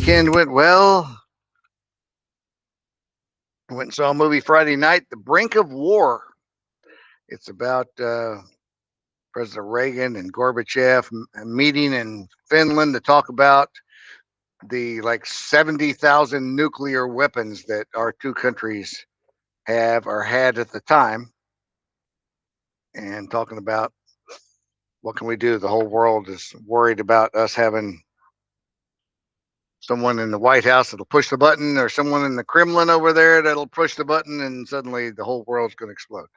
weekend went well. I went and saw a movie Friday night, The Brink of War. It's about President Reagan and Gorbachev meeting in Finland to talk about the like 70,000 nuclear weapons that our two countries have or had at the time, and talking about what can we do. The whole world is worried about us having someone in the White House that'll push the button, or someone in the Kremlin over there that'll push the button, and suddenly the whole world's going to explode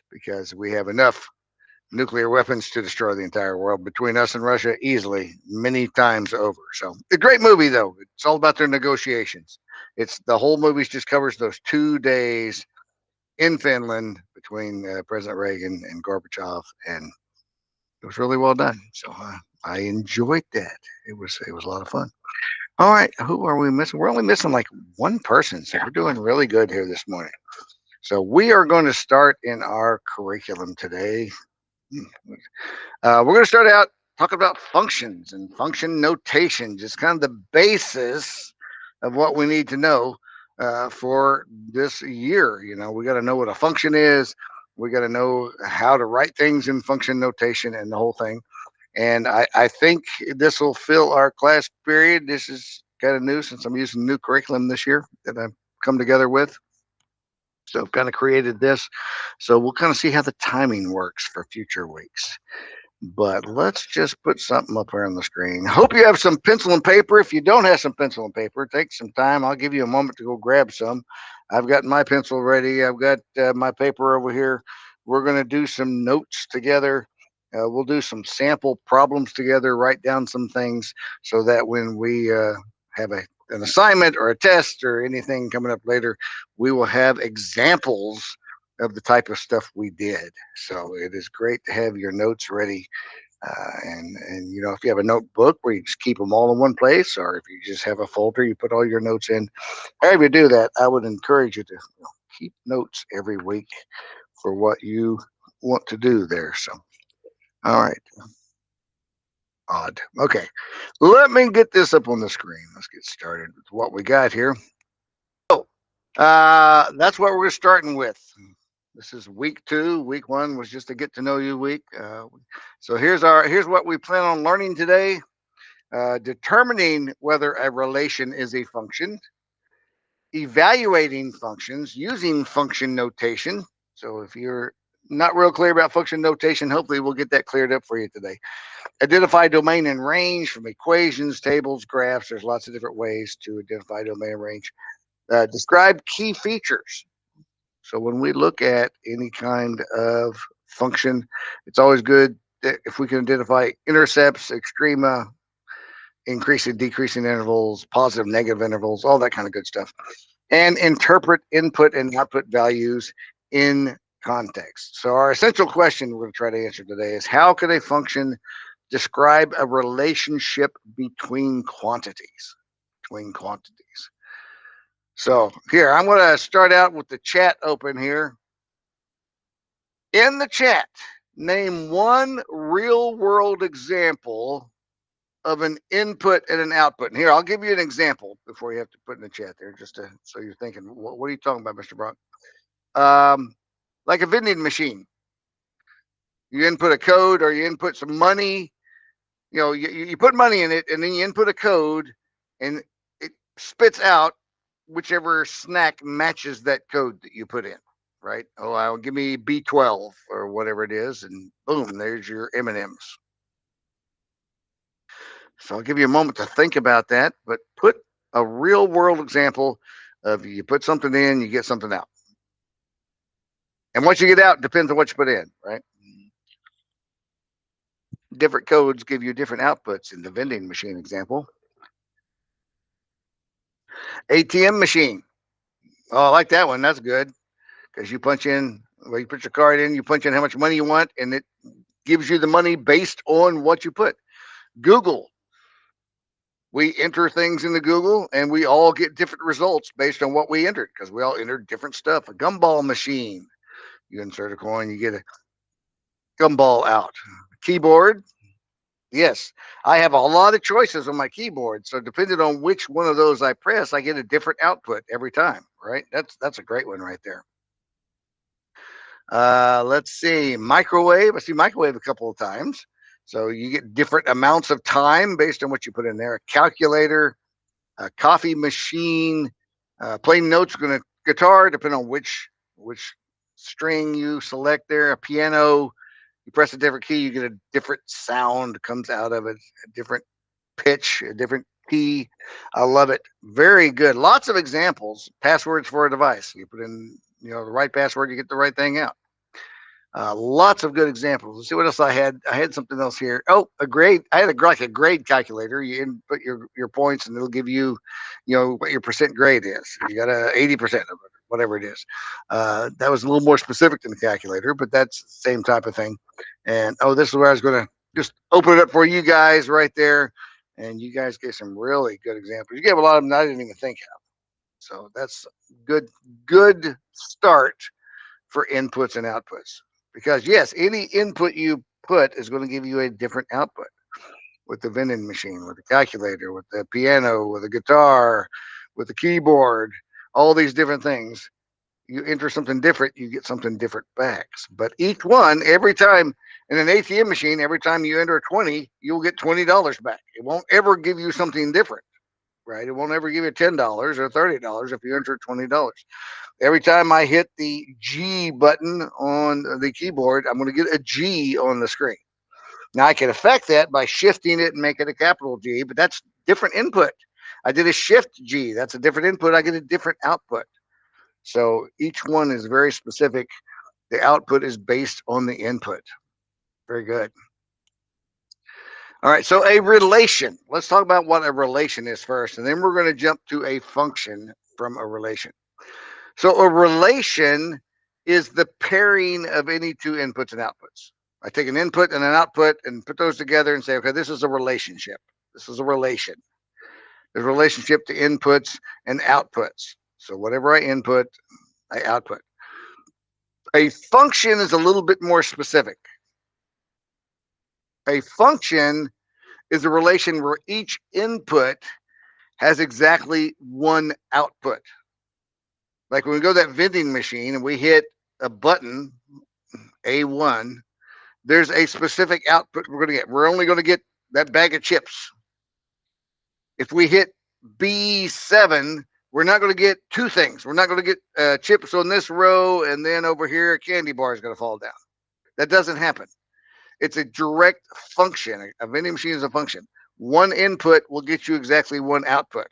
because we have enough nuclear weapons to destroy the entire world between us and Russia easily, many times over. So, a great movie, though. It's all about their negotiations. It's the whole movie just covers those 2 days in Finland between President Reagan and Gorbachev, and it was really well done. So I enjoyed that. It was a lot of fun. All right, who are we missing? We're only missing like one person, so we're doing really good here this morning. So we are going to start in our curriculum today. We're going to start out talking about functions and function notation, just kind of the basis of what we need to know for this year. You know, we got to know what a function is. We got to know how to write things in function notation and the whole thing. And I think this will fill our class period. This is kind of new since I'm using new curriculum this year that I've come together with. So I've kind of created this. So we'll kind of see how the timing works for future weeks. But let's just put something up here on the screen. Hope you have some pencil and paper. If you don't have some pencil and paper, take some time. I'll give you a moment to go grab some. I've got my pencil ready. I've got my paper over here. We're going to do some notes together. We'll do some sample problems together, write down some things so that when we have an assignment or a test or anything coming up later, we will have examples of the type of stuff we did. So it is great to have your notes ready. And you know, if you have a notebook where you just keep them all in one place, or if you just have a folder you put all your notes in, however you do that, I would encourage you to keep notes every week for what you want to do there. So, all right. Odd. Okay. Let me get this up on the screen. Let's get started with what we got here. So, that's what we're starting with. This is week 2. Week 1 was just a get to know you week. So here's what we plan on learning today. Determining whether a relation is a function, evaluating functions using function notation. So if you're not real clear about function notation, hopefully we'll get that cleared up for you today. Identify domain and range from equations, tables, graphs. There's lots of different ways to identify domain and range. Describe key features. So when we look at any kind of function, it's always good that if we can identify intercepts, extrema, increasing, decreasing intervals, positive, negative intervals, all that kind of good stuff, and interpret input and output values in context. So our essential question we're going to try to answer today is, how could a function describe a relationship between quantities? Between quantities. So here, I'm going to start out with the chat open here. In the chat, name one real world example of an input and an output. And here, I'll give you an example before you have to put in the chat there, just to, so you're thinking, what are you talking about, Mr. Brock? Like a vending machine. You input a code or you input some money. You know, you put money in it, and then you input a code, and it spits out whichever snack matches that code that you put in, right? Oh, I'll give me B12 or whatever it is, and boom, there's your M&Ms. So I'll give you a moment to think about that, but put a real world example of you put something in, you get something out. And what you get out depends on what you put in, right? Different codes give you different outputs in the vending machine example. ATM machine. Oh, I like that one. That's good. Because you punch in, well, you put your card in, you punch in how much money you want, and it gives you the money based on what you put. Google. We enter things into Google, and we all get different results based on what we entered, because we all entered different stuff. A gumball machine. You insert a coin, you get a gumball out. Keyboard. Yes, I have a lot of choices on my keyboard, so depending on which one of those I press, I get a different output every time. Right? That's a great one right there. Let's see, microwave. I see microwave a couple of times, so you get different amounts of time based on what you put in there. A calculator, a coffee machine, playing notes, going to guitar, depending on which string you select there. A piano, you press a different key, you get a different sound comes out of it, a different pitch, a different key. I love it. Very good. Lots of examples. Passwords for a device. You put in, the right password, you get the right thing out. Lots of good examples. Let's see what else I had. I had something else here. Oh, a grade. I had like a grade calculator. You input your points, and it'll give you, what your percent grade is. You got a 80% of it, whatever it is. That was a little more specific than the calculator, but that's the same type of thing. And oh, this is where I was going to just open it up for you guys right there, and you guys gave some really good examples. You gave a lot of them that I didn't even think of. So that's good. Good start for inputs and outputs. Because yes, any input you put is going to give you a different output with the vending machine, with the calculator, with the piano, with the guitar, with the keyboard, all these different things. You enter something different, you get something different back. But each one, every time in an ATM machine, every time you enter a 20, you'll get $20 back. It won't ever give you something different, right? It won't ever give you $10 or $30 if you enter $20. Every time I hit the G button on the keyboard, I'm going to get a G on the screen. Now I can affect that by shifting it and make it a capital G, but that's different input. I did a shift G. That's a different input. I get a different output. So each one is very specific. The output is based on the input. Very good. All right. So a relation. Let's talk about what a relation is first, and then we're going to jump to a function from a relation. So a relation is the pairing of any two inputs and outputs. I take an input and an output and put those together and say, okay, this is a relationship. This is a relation. There's a relationship to inputs and outputs. So whatever I input, I output. A function is a little bit more specific. A function is a relation where each input has exactly one output. Like when we go to that vending machine and we hit a button, A1, there's a specific output we're going to get. We're only going to get that bag of chips. If we hit B7, we're not going to get two things. We're not going to get chips on this row, and then over here, a candy bar is going to fall down. That doesn't happen. It's a direct function. A vending machine is a function. One input will get you exactly one output.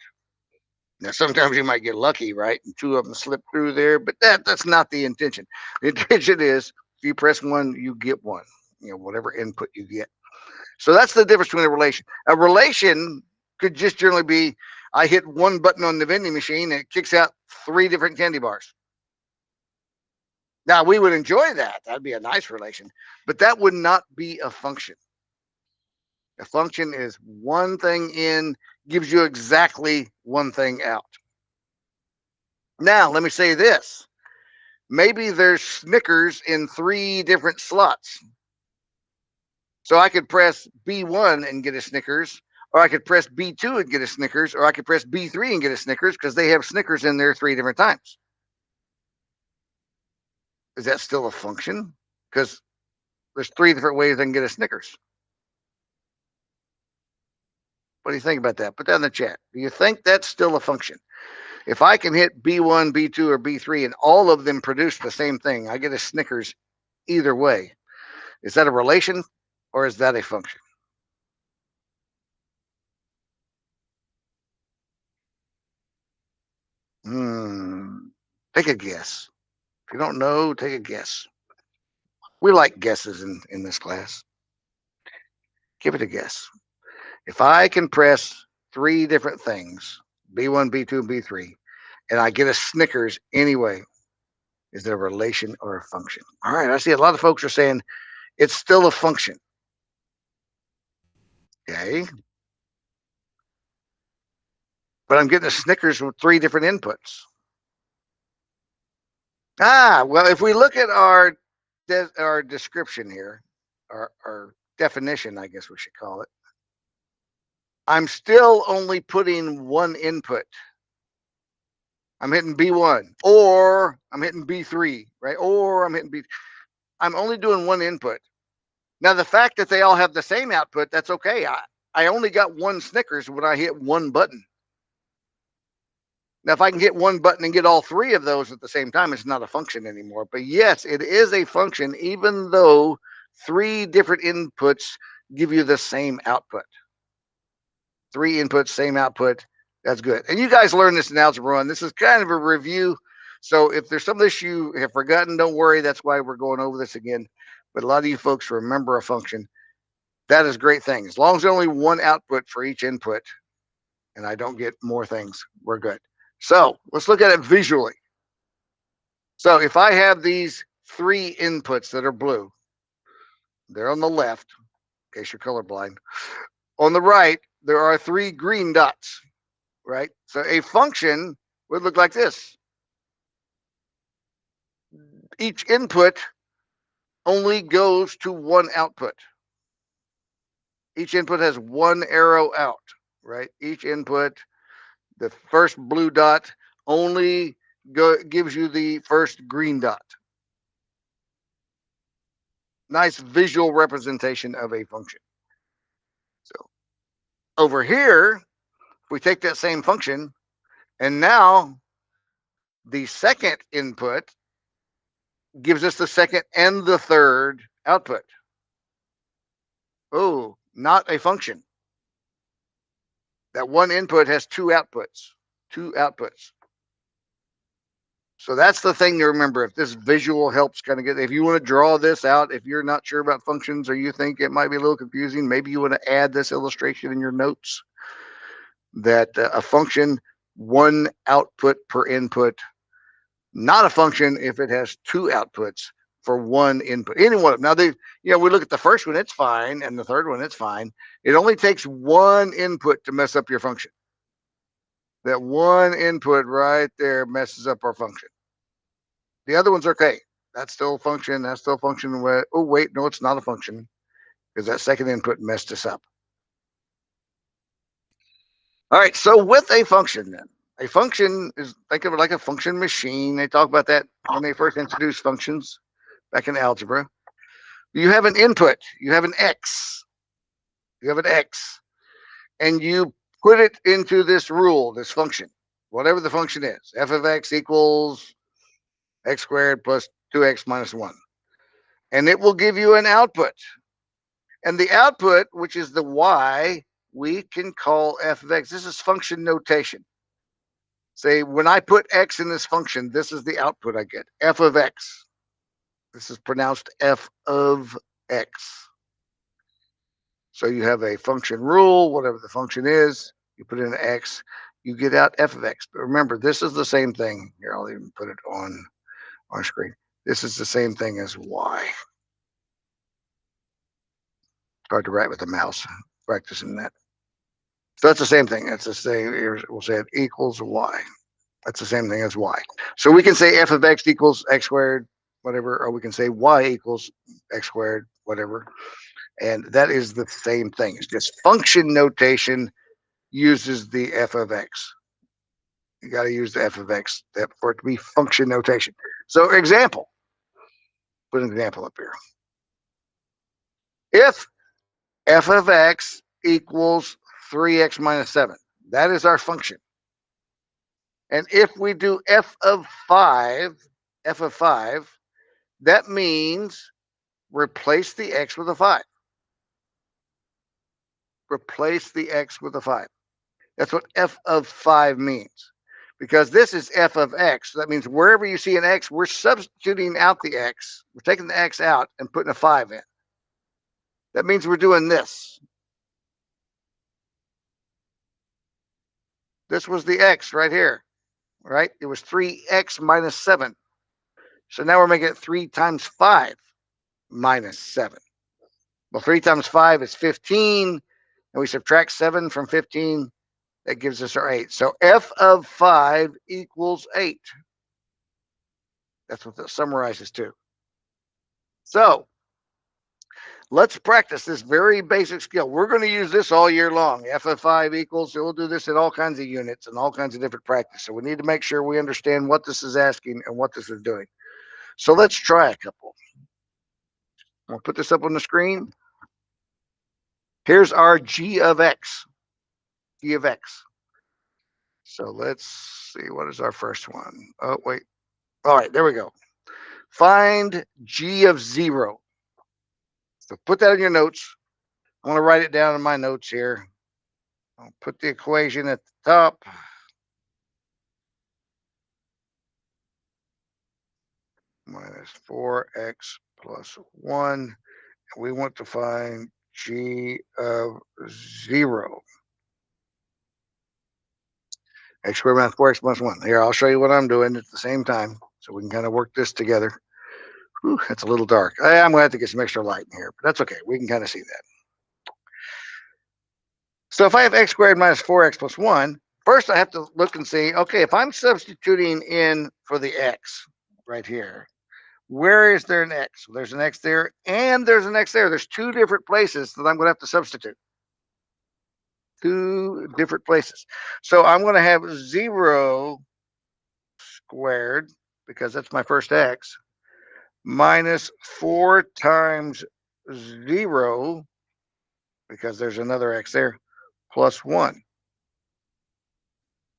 Now, sometimes you might get lucky, right? And two of them slip through there, but that's not the intention. The intention is if you press one, you get one, whatever input you get. So that's the difference between a relation. A relation could just generally be I hit one button on the vending machine and it kicks out three different candy bars. Now, we would enjoy that. That'd be a nice relation, but that would not be a function. A function is one thing in, gives you exactly one thing out. Now, let me say this. Maybe there's Snickers in three different slots. So I could press B1 and get a Snickers, or I could press B2 and get a Snickers, or I could press B3 and get a Snickers because they have Snickers in there three different times. Is that still a function? Because there's three different ways I can get a Snickers. What do you think about that? Put that in the chat. Do you think that's still a function? If I can hit B1, B2, or B3 and all of them produce the same thing, I get a Snickers either way. Is that a relation or is that a function? Take a guess. If you don't know, take a guess. We like guesses in this class. Give it a guess. If I can press three different things, B1, B2, and B3, and I get a Snickers anyway, is it a relation or a function? All right, I see a lot of folks are saying it's still a function. Okay. But I'm getting a Snickers with three different inputs. Well, if we look at our description here, our definition, I guess we should call it, I'm still only putting one input. I'm hitting B1, or I'm hitting B3, right? Or I'm hitting B. I'm only doing one input. Now, the fact that they all have the same output, that's okay. I only got one Snickers when I hit one button. Now, if I can hit one button and get all three of those at the same time, it's not a function anymore. But yes, it is a function, even though three different inputs give you the same output. Three inputs, same output. That's good. And you guys learned this in Algebra I. This is kind of a review. So if there's some of this you have forgotten, don't worry. That's why we're going over this again. But a lot of you folks remember a function. That is a great thing. As long as there's only one output for each input, and I don't get more things, we're good. So let's look at it visually. So if I have these three inputs that are blue, they're on the left, in case you're colorblind. On the right, there are three green dots, right? So a function would look like this. Each input only goes to one output. Each input has one arrow out, right? Each input, the first blue dot only gives you the first green dot. Nice visual representation of a function. So over here, we take that same function, and now the second input gives us the second and the third output. Oh, not a function. That one input has two outputs. Two outputs. So that's the thing to remember. If this visual helps kind of get, if you want to draw this out, if you're not sure about functions or you think it might be a little confusing, maybe you want to add this illustration in your notes that a function, one output per input, not a function if it has two outputs for one input. Any one of them. Now, we look at the first one, it's fine, and the third one, it's fine. It only takes one input to mess up your function. That one input right there messes up our function. The other one's okay. That's still a function. That's still a function. Oh, wait, no, it's not a function because that second input messed us up. All right, so with a function then, a function is, think of it like a function machine. They talk about that when they first introduced functions back in algebra. You have an input. You have an x. You have an x. And you put it into this rule, this function, whatever the function is. F of x equals x squared plus 2x minus 1. And it will give you an output. And the output, which is the y, we can call f of x. This is function notation. Say, when I put x in this function, this is the output I get, f of x. This is pronounced f of x. So you have a function rule, whatever the function is, you put in x, you get out f of x. But remember, this is the same thing. Here, I'll even put it on our screen. This is the same thing as y. Hard to write with the mouse, practicing that. So that's the same thing. That's the same. We'll say it equals y. That's the same thing as y. So we can say f of x equals x squared, whatever, or we can say y equals x squared, whatever. And that is the same thing. It's just function notation uses the f of x. You got to use the f of x for it to be function notation. So example, put an example up here. If f of x equals 3x minus 7, that is our function. And if we do f of 5, that means replace the x with a 5. Replace the x with a 5. That's what f of 5 means. Because this is f of x. So that means wherever you see an x, we're substituting out the x. We're taking the x out and putting a 5 in. That means we're doing this. This was the x right here, right? It was 3x minus 7. So now we're making it 3 times 5 minus 7. Well, 3 times 5 is 15, and we subtract 7 from 15. That gives us our 8. So f of 5 equals 8. That's what that summarizes to. So let's practice this very basic skill. We're going to use this all year long. F of 5 equals, so we'll do this in all kinds of units and all kinds of different practice. So we need to make sure we understand what this is asking and what this is doing. So let's try a couple. I'll put this up on the screen. Here's our g of x. G of x. So let's see, what is our first one? Oh, wait. All right, there we go. Find g of 0. So put that in your notes. I want to write it down in my notes here. I'll put the equation at the top. Minus 4x plus 1. We want to find g of 0. X squared minus 4x plus 1. Here, I'll show you what I'm doing at the same time so we can kind of work this together. Whew, that's a little dark. I'm going to have to get some extra light in here, but that's okay. We can kind of see that. So if I have x squared minus 4x plus 1, first I have to look and see, okay, if I'm substituting in for the x right here, where is there an x? Well, there's an x there, and there's an x there. There's two different places that I'm going to have to substitute. Two different places. So I'm going to have 0 squared, because that's my first x, minus 4 times 0, because there's another x there, plus 1.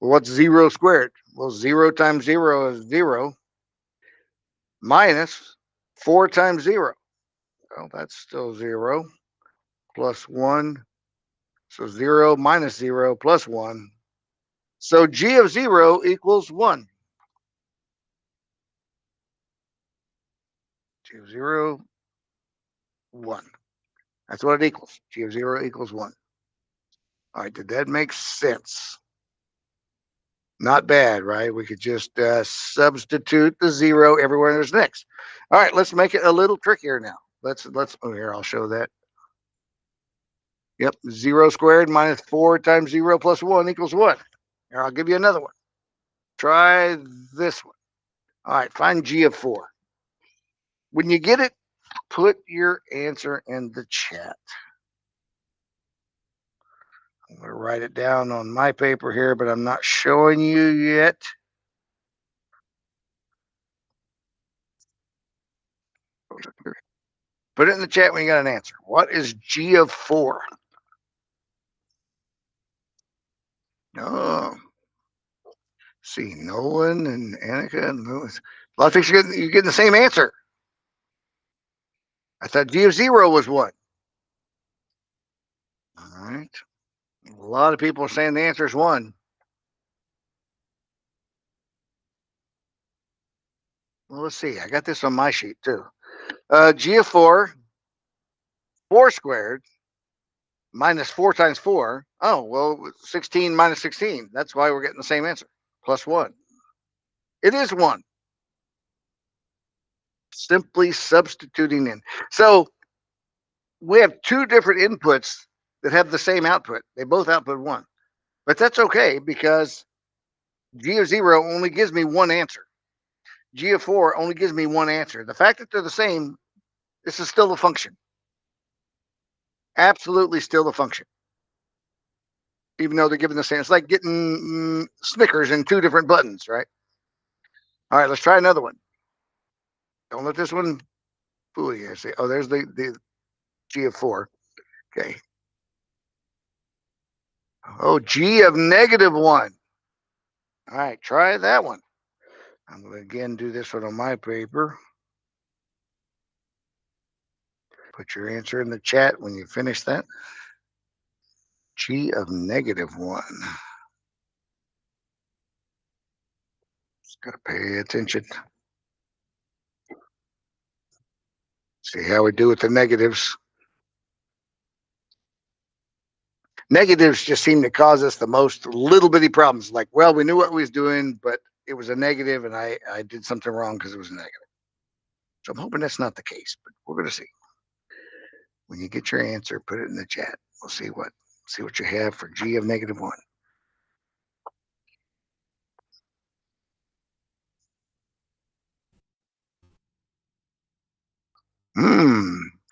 Well, what's 0 squared? Well, 0 times 0 is 0, minus 4 times 0. Well, that's still 0, plus 1. So 0 minus 0 plus 1. So g of 0 equals 1. G of 0, 1. That's what it equals. G of 0 equals 1. All right, did that make sense? Not bad, right? We could just substitute the 0 everywhere there's an x. All right, let's make it a little trickier now. Oh, here, I'll show that. Yep, 0 squared minus 4 times 0 plus 1 equals what? Here, I'll give you another one. Try this one. All right, find g of 4. When you get it, put your answer in the chat. I'm going to write it down on my paper here, but I'm not showing you yet. Put it in the chat when you got an answer. What is g of 4? Oh, see, Nolan and Annika and Lewis. A lot of things you're getting the same answer. I thought g of 0 was 1. All right. A lot of people are saying the answer is 1. Well, let's see. I got this on my sheet too. G of 4, 4 squared, minus 4 times 4. Oh, well, 16 minus 16. That's why we're getting the same answer. Plus 1. It is 1. Simply substituting in. So we have two different inputs that have the same output. They both output 1. But that's okay because G of 0 only gives me one answer. G of 4 only gives me one answer. The fact that they're the same, this is still a function. Absolutely still a function. Even though they're given the same. It's like getting Snickers in two different buttons, right? All right, let's try another one. Don't let this one fool you. See, oh, there's the G of 4. Okay. Oh, G of negative 1. All right, try that one. I'm going to again do this one on my paper. Put your answer in the chat when you finish that. G of negative 1. Just got to pay attention. See how we do with the negatives. Negatives just seem to cause us the most little bitty problems. Like, well, we knew what we was doing, but it was a negative, and I did something wrong because it was a negative. So I'm hoping that's not the case, but we're going to see. When you get your answer, put it in the chat. We'll see what you have for G of negative 1.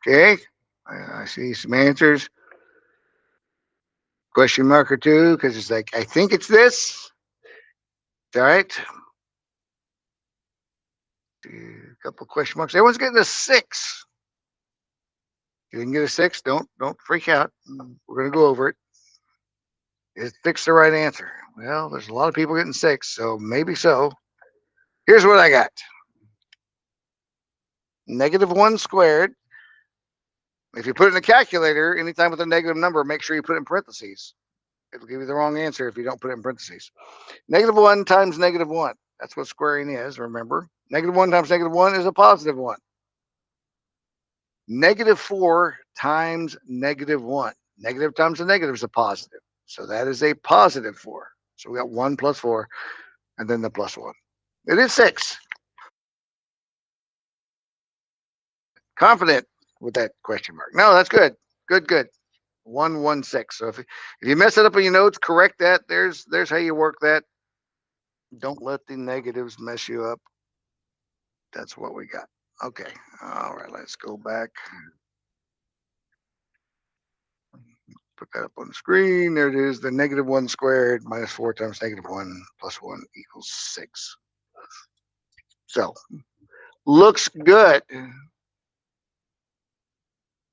Okay. I see some answers. Question mark or two, because it's like, I think it's this. All right. A couple question marks. Everyone's getting a 6. You didn't get a 6. Don't freak out. We're gonna go over it. Is 6 the right answer? Well, there's a lot of people getting 6, so maybe so. Here's what I got. -1 squared. If you put it in a calculator, anytime with a negative number, make sure you put it in parentheses. It'll give you the wrong answer if you don't put it in parentheses. -1 times -1. That's what squaring is, remember. -1 times -1 is a +1. -4 times -1. Negative times a negative is a positive. So that is a +4. So we got 1 plus 4, and then the +1. It is 6. Confident with that question mark. No, that's good. Good. 116. So if you mess it up in your notes, correct that. There's how you work that. Don't let the negatives mess you up. That's what we got. Okay. All right. Let's go back. Put that up on the screen. There it is. The -1 squared -4 times -1 plus 1 equals 6. So looks good.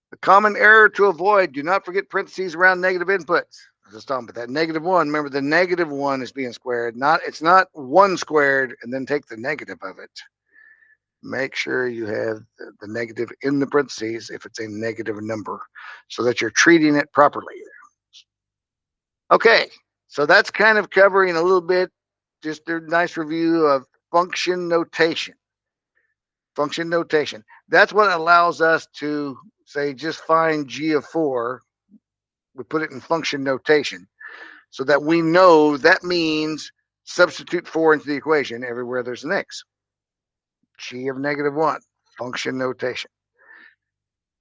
The common error to avoid: do not forget parentheses around negative inputs. Just talking about that -1. Remember, the -1 is being squared. It's not 1 squared and then take the negative of it. Make sure you have the negative in the parentheses if it's a negative number, so that you're treating it properly. Okay, so that's kind of covering a little bit, just a nice review of function notation. Function notation. That's what allows us to say just find g of 4. We put it in function notation so that we know that means substitute 4 into the equation everywhere there's an x. G of -1, function notation.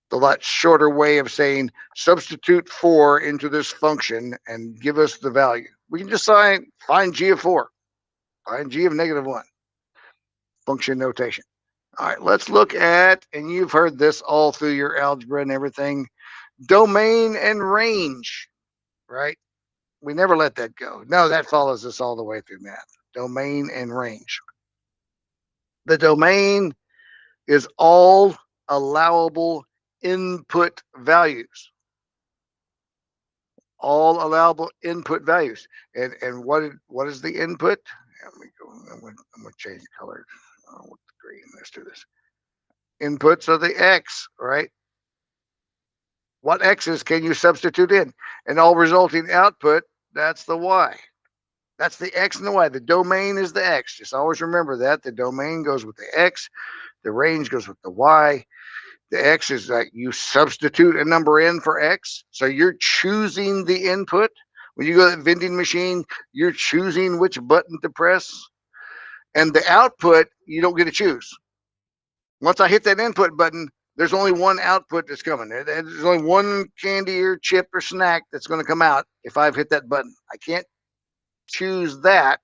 The lot shorter way of saying substitute 4 into this function and give us the value. We can just find g of 4, find g of -1, function notation. All right, let's look at, and you've heard this all through your algebra and everything, domain and range, right? We never let that go. No, that follows us all the way through math. Domain and range. The domain is all allowable input values. All allowable input values. And what is the input? Let me go. I'm going to change the color. With the green. Let's do this. Inputs are the x, right? What x's can you substitute in? And all resulting output, that's the y. That's the x and the y. The domain is the x. Just always remember that. The domain goes with the x. The range goes with the y. The x is like you substitute a number in for x. So you're choosing the input. When you go to the vending machine, you're choosing which button to press. And the output, you don't get to choose. Once I hit that input button, there's only one output that's coming. There's only one candy or chip or snack that's going to come out if I've hit that button. I can't choose that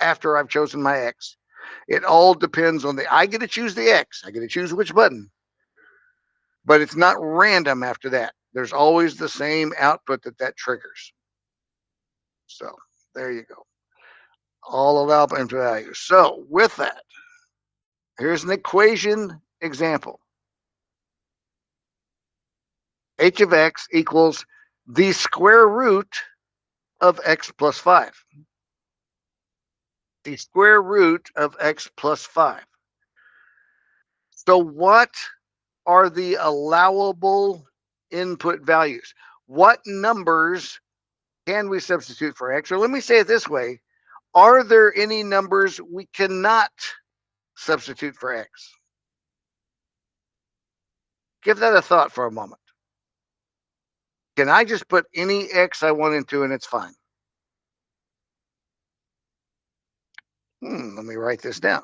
after I've chosen my X. It all depends on I get to choose the X. I get to choose which button. But it's not random after that. There's always the same output that triggers. So there you go. All allowable input values. So with that, here's an equation example. H of x equals the square root of x plus 5. The square root of x plus 5. So what are the allowable input values? What numbers can we substitute for x? Or let me say it this way. Are there any numbers we cannot substitute for x? Give that a thought for a moment. Can I just put any x I want into and it's fine? Let me write this down.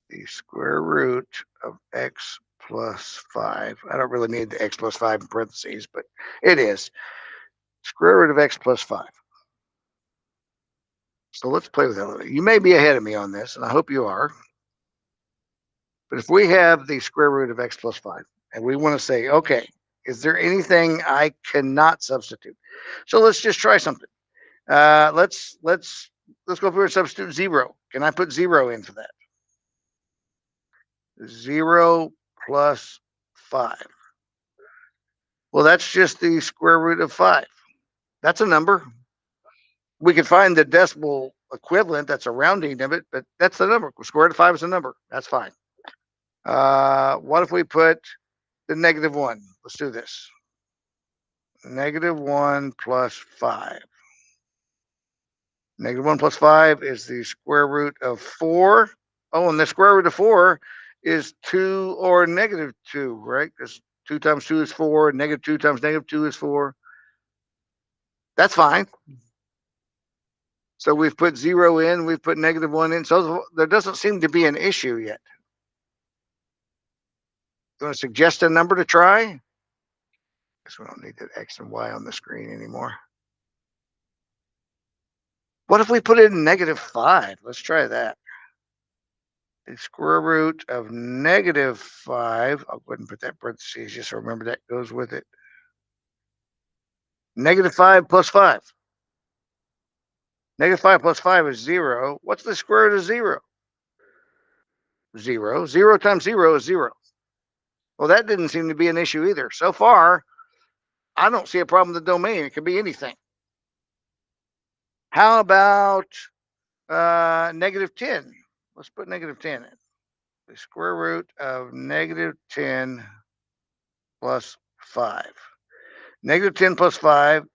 The square root of x plus 5. I don't really need the x plus 5 in parentheses, but it is. Square root of x plus 5. So let's play with that. You may be ahead of me on this, and I hope you are. But if we have the square root of x plus 5, And we want to say, okay, is there anything I cannot substitute? So let's just try something. Let's go through and substitute 0. Can I put 0 in for that? 0 plus 5. Well, that's just the square root of 5. That's a number. We could find the decimal equivalent. That's a rounding of it, but that's the number. Square root of 5 is a number. That's fine. What if we put the -1? Let's do this. -1 plus 5. -1 plus 5 is the square root of 4. Oh, and the square root of 4 is 2 or -2, right? Because 2 times 2 is 4. -2 times -2 is 4. That's fine. So we've put 0 in, we've put -1 in. So there doesn't seem to be an issue yet. You want to suggest a number to try? Guess we don't need that X and Y on the screen anymore. What if we put it in -5? Let's try that. The square root of -5. I'll go ahead and put that parentheses just so remember that goes with it. -5 plus 5. -5 plus 5 is 0. What's the square root of 0? 0. 0 times 0 is 0. Well, that didn't seem to be an issue either. So far, I don't see a problem with the domain. It could be anything. How about -10? Let's put -10 in. The square root of -10 plus 5. -10 plus 5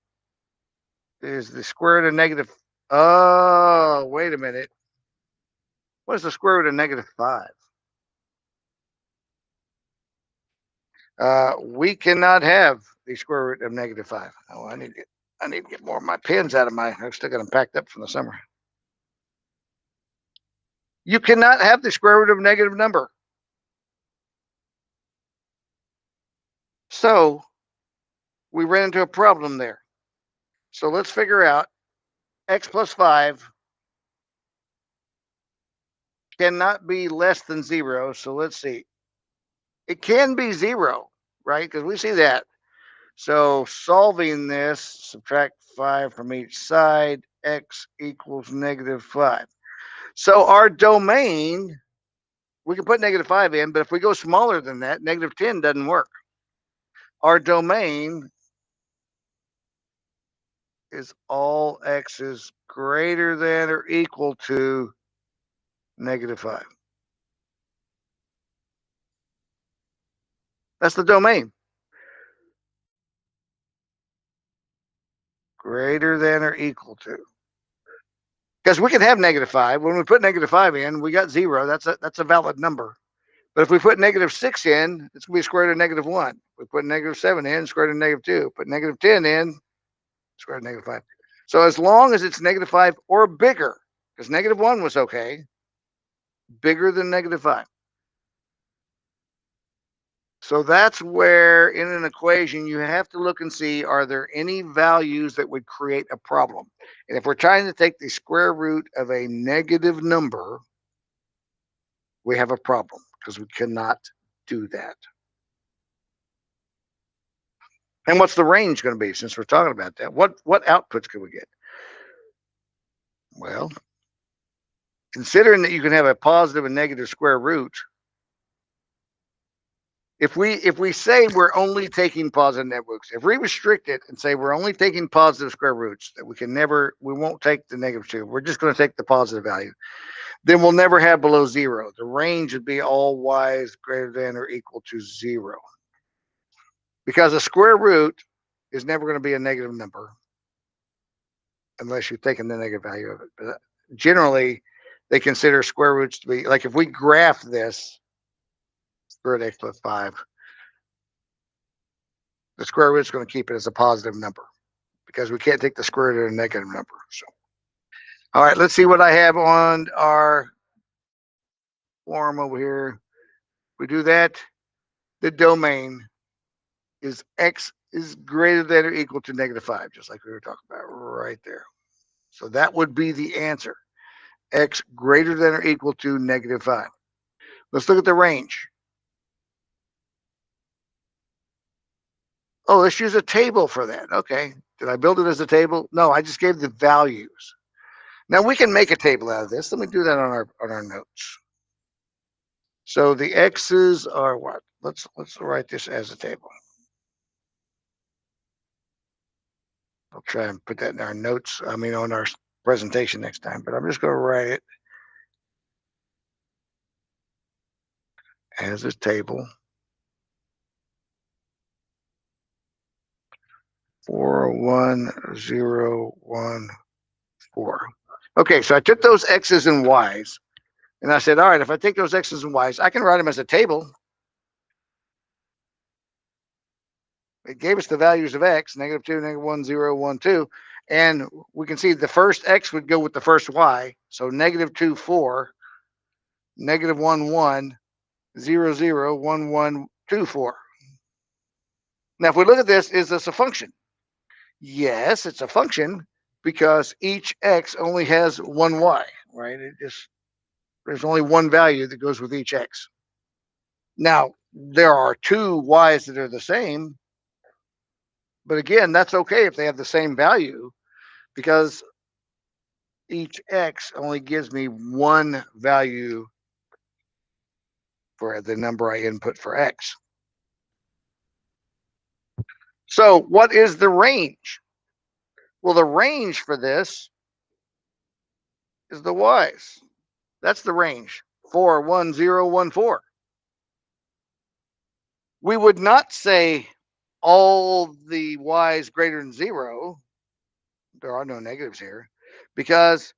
is the square root of negative. Oh, wait a minute. What is the square root of -5? We cannot have the square root of -5. Oh, I need to get more of my pens out of my. I've still got them packed up from the summer. You cannot have the square root of a negative number. So we ran into a problem there. So let's figure out x plus 5 cannot be less than 0. So let's see. It can be 0, right? Because we see that. So solving this, subtract 5 from each side, x equals -5. So our domain, we can put -5 in, but if we go smaller than that, -10 doesn't work. Our domain is all x's greater than or equal to -5. That's the domain. Greater than or equal to. Because we can have -5. When we put -5 in, we got 0. That's a valid number. But if we put -6 in, it's going to be square root of -1. We put -7 in, square root of -2. Put -10 in, square root of -5. So as long as it's -5 or bigger, because -1 was okay, bigger than -5. So that's where in an equation you have to look and see, are there any values that would create a problem? And if we're trying to take the square root of a negative number, we have a problem because we cannot do that. And what's the range going to be since we're talking about that? What outputs can we get? Well, considering that you can have a positive and negative square root, if we say we're only taking positive networks, if we restrict it and say we're only taking positive square roots, that we won't take the -2, we're just going to take the positive value, then we'll never have below 0. The range would be all y's greater than or equal to 0. Because a square root is never going to be a negative number unless you're taking the negative value of it. But generally, they consider square roots to be, like if we graph this, square root of x plus 5, the square root is going to keep it as a positive number because we can't take the square root of a negative number. So, all right, let's see what I have on our form over here. We do that. The domain is x is greater than or equal to -5, just like we were talking about right there. So that would be the answer. X greater than or equal to -5. Let's look at the range. Oh, let's use a table for that. Okay. Did I build it as a table? No, I just gave the values. Now we can make a table out of this. Let me do that on our notes. So the x's are what? Let's write this as a table. I'll try and put that in our notes. I mean, on our presentation next time. But I'm just going to write it as a table. 41014. Okay, so I took those x's and y's, and I said, all right, if I take those x's and y's, I can write them as a table. It gave us the values of x, -2, -1, 0, 1, 2. And we can see the first x would go with the first y. So -2, 4, -1, 1, 0, 0, 1, 1, 2, 4. Now, if we look at this, is this a function? Yes, it's a function because each x only has one y, right? There's only one value that goes with each x. Now, there are two y's that are the same, but again, that's okay if they have the same value because each x only gives me one value for the number I input for x. So, what is the range? Well, the range for this is the y's. That's the range 4, 1, 0, 1, 4. We would not say all the y's greater than 0. There are no negatives here because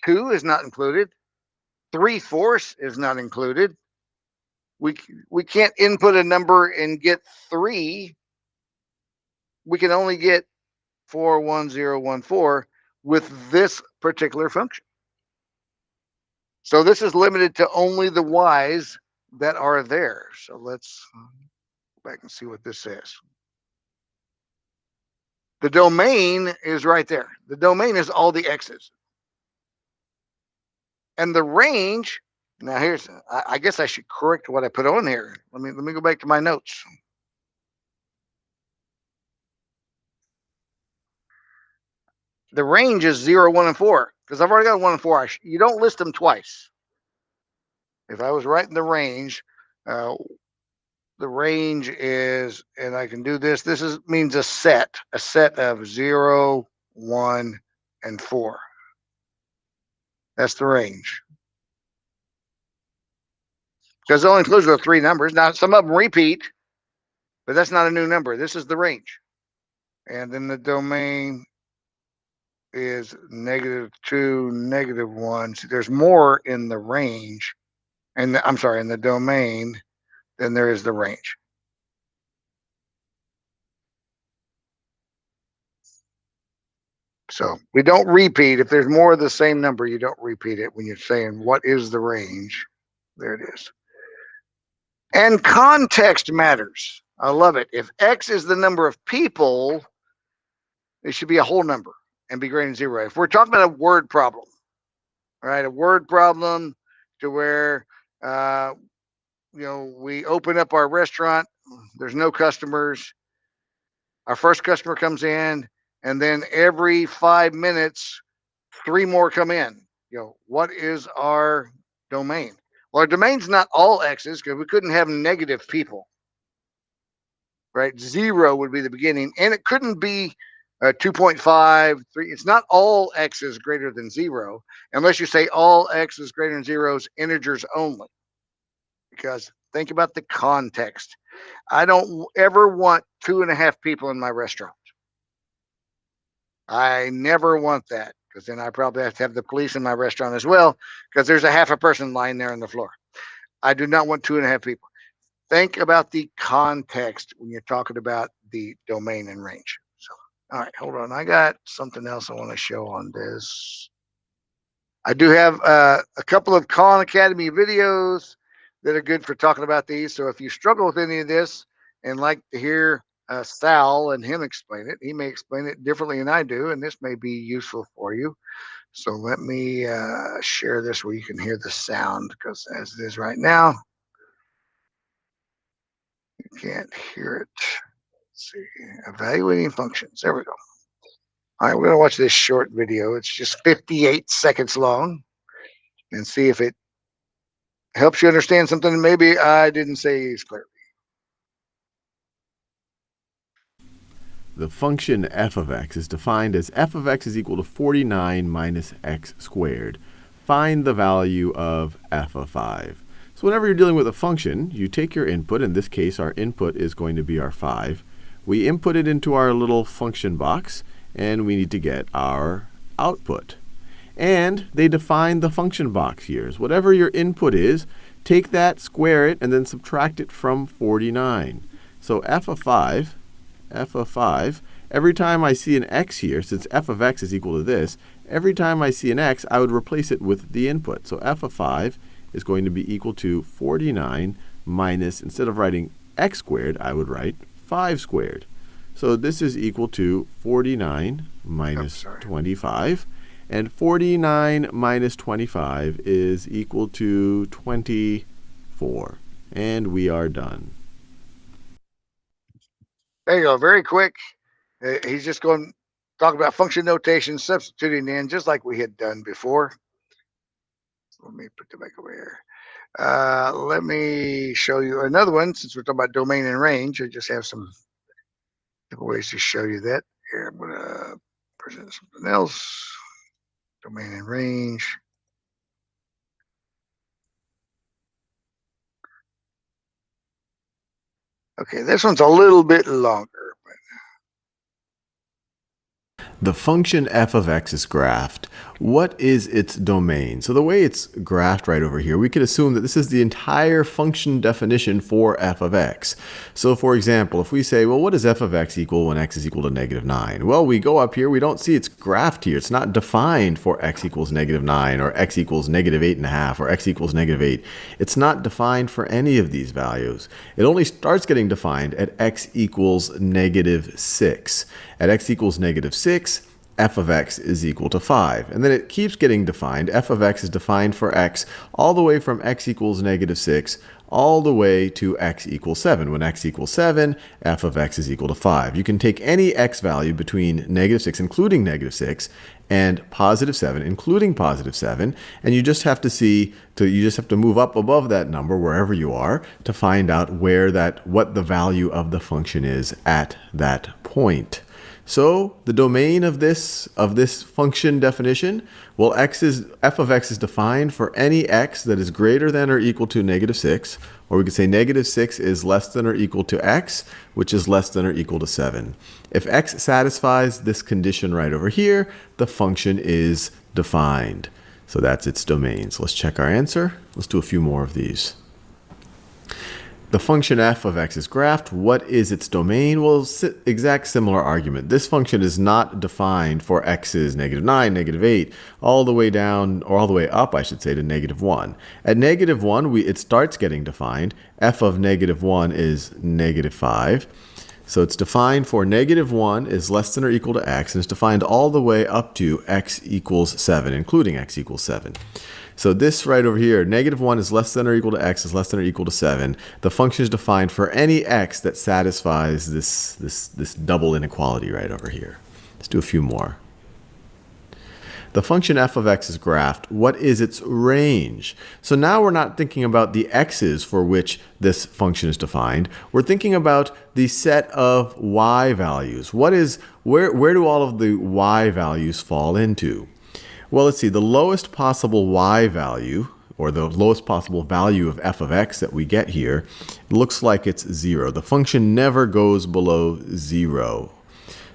2 is not included. 3/4 is not included. We can't input a number and get 3. We can only get 4, 1, 0, 1, 4 with this particular function. So this is limited to only the y's that are there. So let's go back and see what this says. The domain is right there. The domain is all the x's. And the range, now here's, I guess I should correct what I put on here. Let me go back to my notes. The range is 0, 1, and 4 because I've already got 1 and 4. You don't list them twice. If I was writing the range is, and I can do this. This means a set of 0, 1, and 4. That's the range because it only includes the 3 numbers. Now some of them repeat, but that's not a new number. This is the range, and then the domain is -2, -1. So there's more in the range, and I'm sorry, in the domain than there is the range. So we don't repeat. If there's more of the same number, you don't repeat it when you're saying what is the range. There it is. And context matters. I love it. If x is the number of people, it should be a whole number and be greater than 0. If we're talking about a word problem, right? A word problem to where we open up our restaurant, there's no customers. Our first customer comes in, and then every 5 minutes, 3 more come in. What is our domain? Well, our domain's not all x's because we couldn't have negative people, right? 0 would be the beginning, and it couldn't be 2.5, 3. It's not all x's greater than 0 unless you say all x's greater than 0's integers only. Because think about the context. I don't ever want 2.5 people in my restaurant. I never want that because then I probably have to have the police in my restaurant as well because there's a half a person lying there on the floor. I do not want 2.5 people. Think about the context when you're talking about the domain and range. So, all right, hold on. I got something else I want to show on this. I do have a couple of Khan Academy videos that are good for talking about these. So if you struggle with any of this and like to hear Sal and him explain it, he may explain it differently than I do, and this may be useful for you. So let me share this where you can hear the sound because as it is right now, you can't hear it. Let's see, evaluating functions. There we go. All right, we're going to watch this short video. It's just 58 seconds long, and see if it helps you understand something maybe I didn't say as clearly. The function f of x is defined as f of x is equal to 49 minus x squared. Find the value of f of 5. So whenever you're dealing with a function, you take your input. In this case, our input is going to be our 5. We input it into our little function box, and we need to get our output. And they define the function box here. So whatever your input is, take that, square it, and then subtract it from 49. So f of 5, every time I see an x here, since f of x is equal to this, every time I see an x, I would replace it with the input. So f of 5 is going to be equal to 49 minus, instead of writing x squared, I would write 5 squared. So this is equal to 49 minus 25. And 49 minus 25 is equal to 24. And we are done. There you go. Very quick. He's just going to talk about function notation, substituting in just like we had done before. Let me put that back over here. Let me show you another one. Since we're talking about domain and range, I just have some ways to show you that. Here, I'm going to present something else. Domain and range. Okay, this one's a little bit longer. The function f of x is graphed. What is its domain? So the way it's graphed right over here, we could assume that this is the entire function definition for f of x. So for example, if we say, well, what does f of x equal when x is equal to -9? Well, we go up here, we don't see it's graphed here. It's not defined for x equals -9 or x equals -8.5 or x equals -8. It's not defined for any of these values. It only starts getting defined at x equals -6. At x equals -6, f of x is equal to 5. And then it keeps getting defined. F of x is defined for x all the way from x equals -6 all the way to x equals 7. When x equals 7, f of x is equal to 5. You can take any x value between -6, including -6, and +7, including +7, and you just have to move up above that number wherever you are to find out what the value of the function is at that point. So the domain of this function definition, well, f of x is defined for any x that is greater than or equal to -6, or we could say -6 is less than or equal to x, which is less than or equal to 7. If x satisfies this condition right over here, the function is defined. So that's its domain. So let's check our answer. Let's do a few more of these. The function f of x is graphed. What is its domain? Well, exact similar argument. This function is not defined for x's -9, -8, all the way down, or all the way up, I should say, to -1. At -1, it starts getting defined. F of -1 is -5. So it's defined for -1 is less than or equal to x, and it's defined all the way up to x equals 7, including x equals 7. So this right over here, -1 is less than or equal to x is less than or equal to 7. The function is defined for any x that satisfies this double inequality right over here. Let's do a few more. The function f of x is graphed. What is its range? So now we're not thinking about the x's for which this function is defined. We're thinking about the set of y values. Where do all of the y values fall into? Well, let's see, the lowest possible y value, or the lowest possible value of f of x that we get here, looks like it's 0. The function never goes below 0.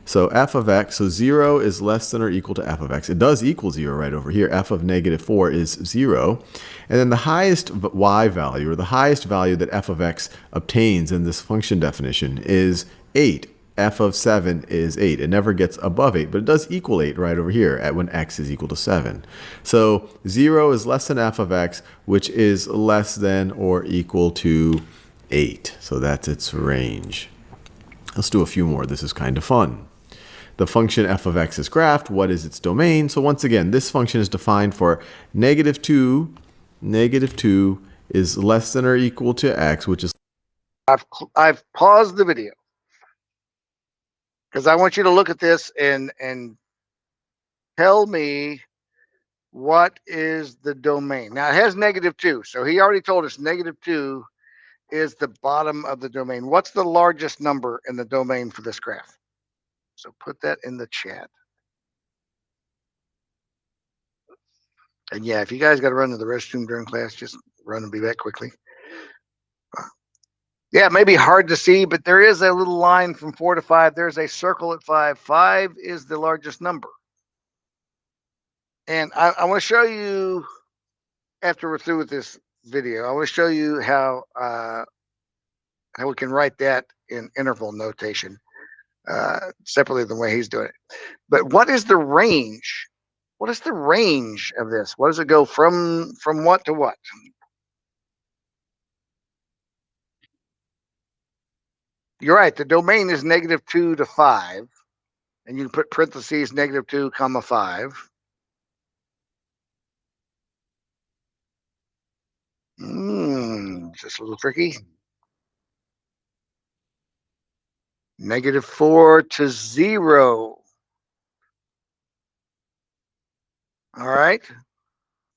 So f of x, so 0 is less than or equal to f of x. It does equal 0 right over here. F of -4 is 0. And then the highest y value, or the highest value that f of x obtains in this function definition is 8. F of 7 is 8. It never gets above 8, but it does equal 8 right over here at when x is equal to 7. So 0 is less than f of x, which is less than or equal to 8. So that's its range. Let's do a few more. This is kind of fun. The function f of x is graphed. What is its domain? So once again, this function is defined for -2. -2 is less than or equal to x, which is... I've paused the video. because I want you to look at this and tell me what is the domain. Now it has -2, so he already told us -2 is the bottom of the domain. What's the largest number in the domain for this graph? So put that in the chat. And yeah, if you guys got to run to the restroom during class, just run and be back quickly. Yeah, it may be hard to see, but there is a little line from 4 to 5. There's a circle at 5. 5 is the largest number. And I want to show you, after we're through with this video, I want to show you how we can write that in interval notation separately than the way he's doing it. But what is the range? What is the range of this? What does it go from what to what? You're right. The domain is -2 to 5, and you can put parentheses -2, comma 5. Just a little tricky. -4 to 0. All right.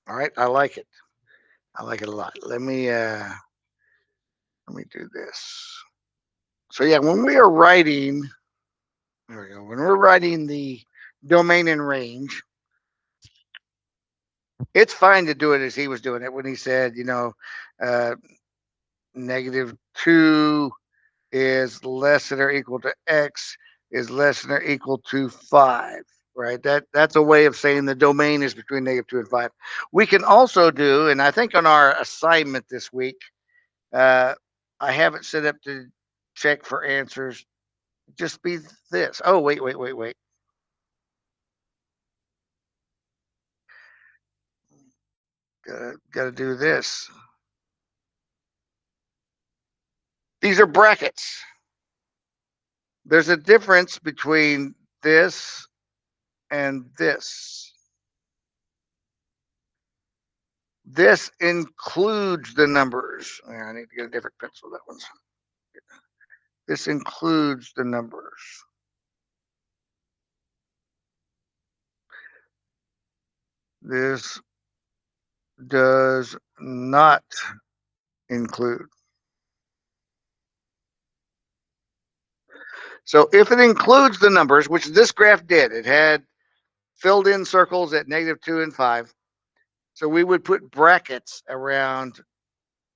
All right. I like it. I like it a lot. Let me do this. So yeah, when we are writing, there we go. When we're writing the domain and range, it's fine to do it as he was doing it when he said, -2 is less than or equal to x is less than or equal to 5, right? That's a way of saying the domain is between -2 and 5. We can also do, and I think on our assignment this week, uh, I have it set up to check for answers. Just be this. Oh, wait. Gotta do this. These are brackets. There's a difference between this and this. This includes the numbers. I need to get a different pencil. That one's. This includes the numbers. This does not include. So if it includes the numbers, which this graph did, it had filled in circles at -2 and 5. So we would put brackets around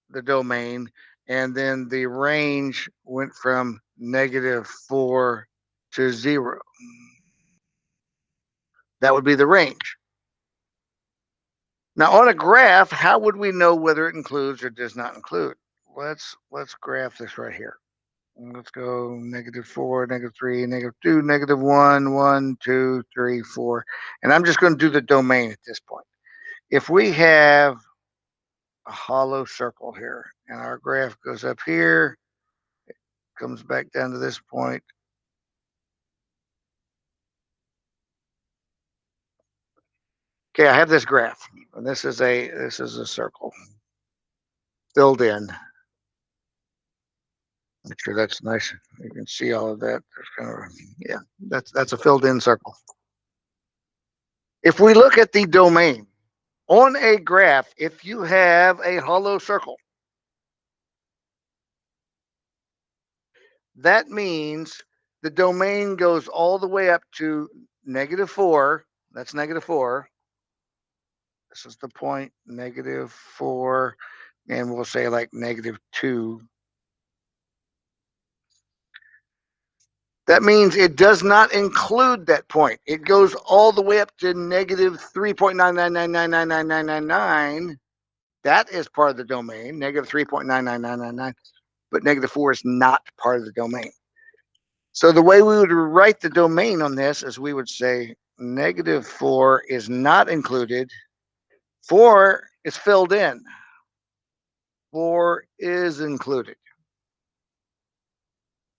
the domain, and then the range went from -4 to 0. That would be the range. Now on a graph, how would we know whether it includes or does not include? Let's graph this right here. Let's go -4, -3, -2, -1, 1, 2, 3, 4. And I'm just going to do the domain at this point. If we have a hollow circle here and our graph goes up here, it comes back down to this point. Okay, I have this graph, and this is a circle filled in. Make sure that's nice. You can see all of that. There's kind of, yeah, that's a filled in circle. If we look at the domain on a graph, if you have a hollow circle, that means the domain goes all the way up to -4. That's -4. This is the point, -4, and we'll say like -2. That means it does not include that point. It goes all the way up to -3.999999999. That is part of the domain, -3.99999. But -4 is not part of the domain. So the way we would write the domain on this is we would say -4 is not included. 4 is filled in. 4 is included.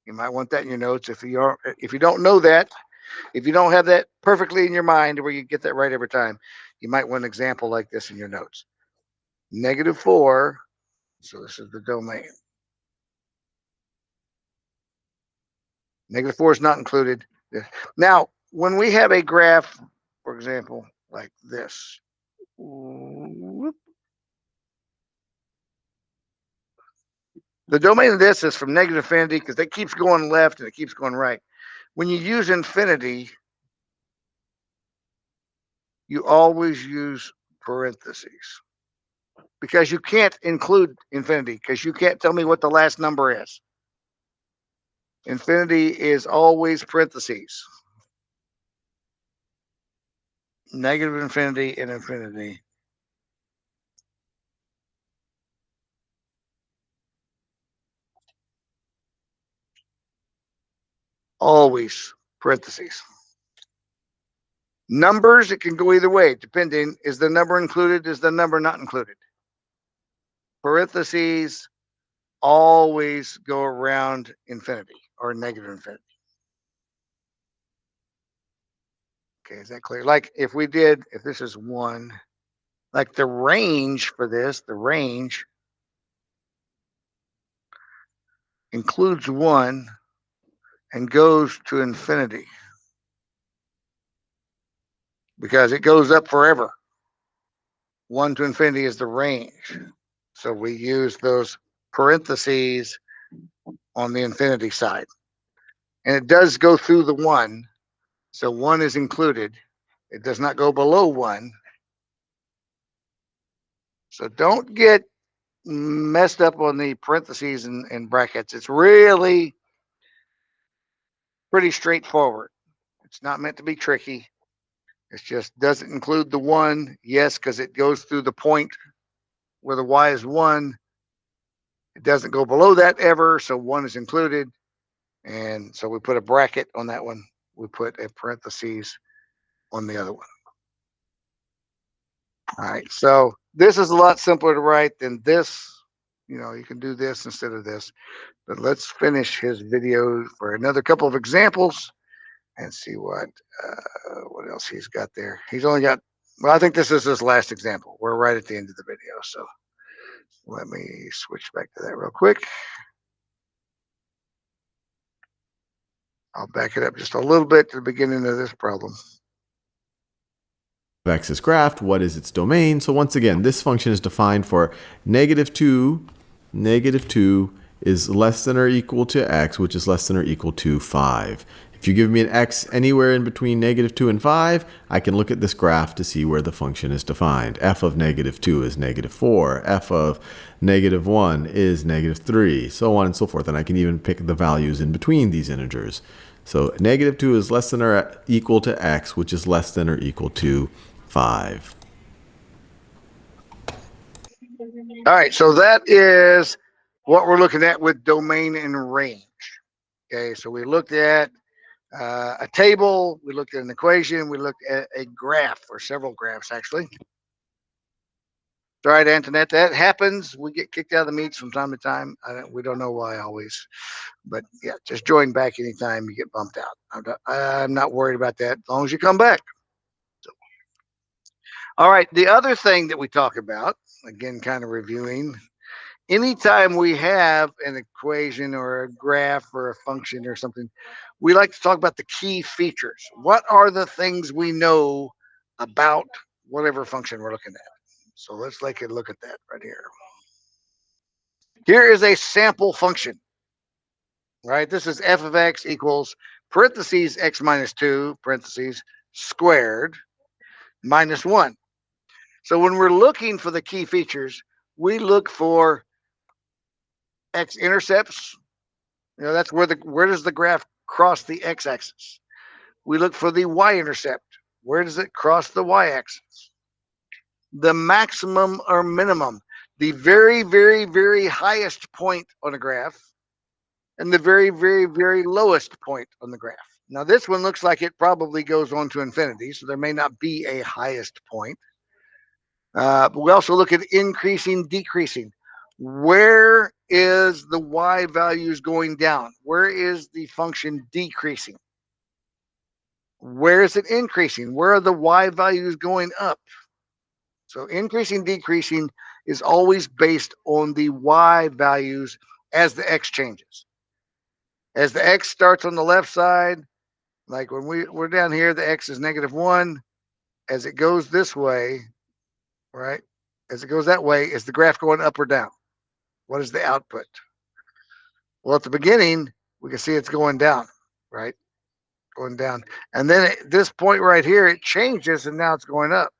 You might want that in your notes if you don't know that, if you don't have that perfectly in your mind where you get that right every time, you might want an example like this in your notes. -4, so this is the domain. -4 is not included. Now, when we have a graph, for example, like this, the domain of this is from negative infinity because it keeps going left and it keeps going right. When you use infinity, you always use parentheses because you can't include infinity because you can't tell me what the last number is. Infinity is always parentheses. Negative infinity and infinity. Always parentheses. Numbers, it can go either way, depending. Is the number included? Is the number not included? Parentheses always go around infinity or negative infinity. Okay, is that clear? Like if this is 1, like the range for this, the range includes 1 and goes to infinity because it goes up forever. 1 to infinity is the range. So we use those parentheses on the infinity side. And it does go through the 1. So 1 is included. It does not go below 1. So don't get messed up on the parentheses and brackets. It's really pretty straightforward. It's not meant to be tricky. It just doesn't include the 1. Yes, because it goes through the point where the y is 1. It doesn't go below that ever, so 1 is included. And so we put a bracket on that one. We put a parentheses on the other one. All right, so this is a lot simpler to write than this. You can do this instead of this. But let's finish his video for another couple of examples and see what else he's got there. He's only got, well, I think this is his last example. We're right at the end of the video, so let me switch back to that real quick. I'll back it up just a little bit to the beginning of this problem. X is graphed, what is its domain? So once again, this function is defined for -2. -2 is less than or equal to x, which is less than or equal to 5. If you give me an x anywhere in between -2 and 5, I can look at this graph to see where the function is defined. F of -2 is -4. F of -1 is -3, so on and so forth. And I can even pick the values in between these integers. So -2 is less than or equal to x, which is less than or equal to 5. All right, so that is what we're looking at with domain and range. Okay, so we looked at a table, we looked at an equation, we looked at a graph, or several graphs actually. All right, Antoinette, that happens. We get kicked out of the meets from time to time. We don't know why always. But yeah, just join back anytime you get bumped out. I'm not worried about that as long as you come back. So, all right, the other thing that we talk about, again, kind of reviewing, anytime we have an equation or a graph or a function or something, we like to talk about the key features. What are the things we know about whatever function we're looking at? So let's take a look at that right here. Here is a sample function, right? This is f of x equals parentheses x minus 2, parentheses, squared minus 1. So when we're looking for the key features, we look for x-intercepts. That's where does the graph cross the x-axis? We look for the y-intercept. Where does it cross the y-axis? The maximum or minimum, the very, very, very highest point on a graph, and the very, very, very lowest point on the graph. Now, this one looks like it probably goes on to infinity, so there may not be a highest point. But we also look at increasing, decreasing. Where is the y values going down? Where is the function decreasing? Where is it increasing? Where are the y values going up? So increasing, decreasing is always based on the y values as the x changes. As the x starts on the left side, like when we're down here, the x is -1. As it goes this way, right? As it goes that way, is the graph going up or down? What is the output? Well, at the beginning, we can see it's going down, right? Going down. And then at this point right here, it changes and now it's going up.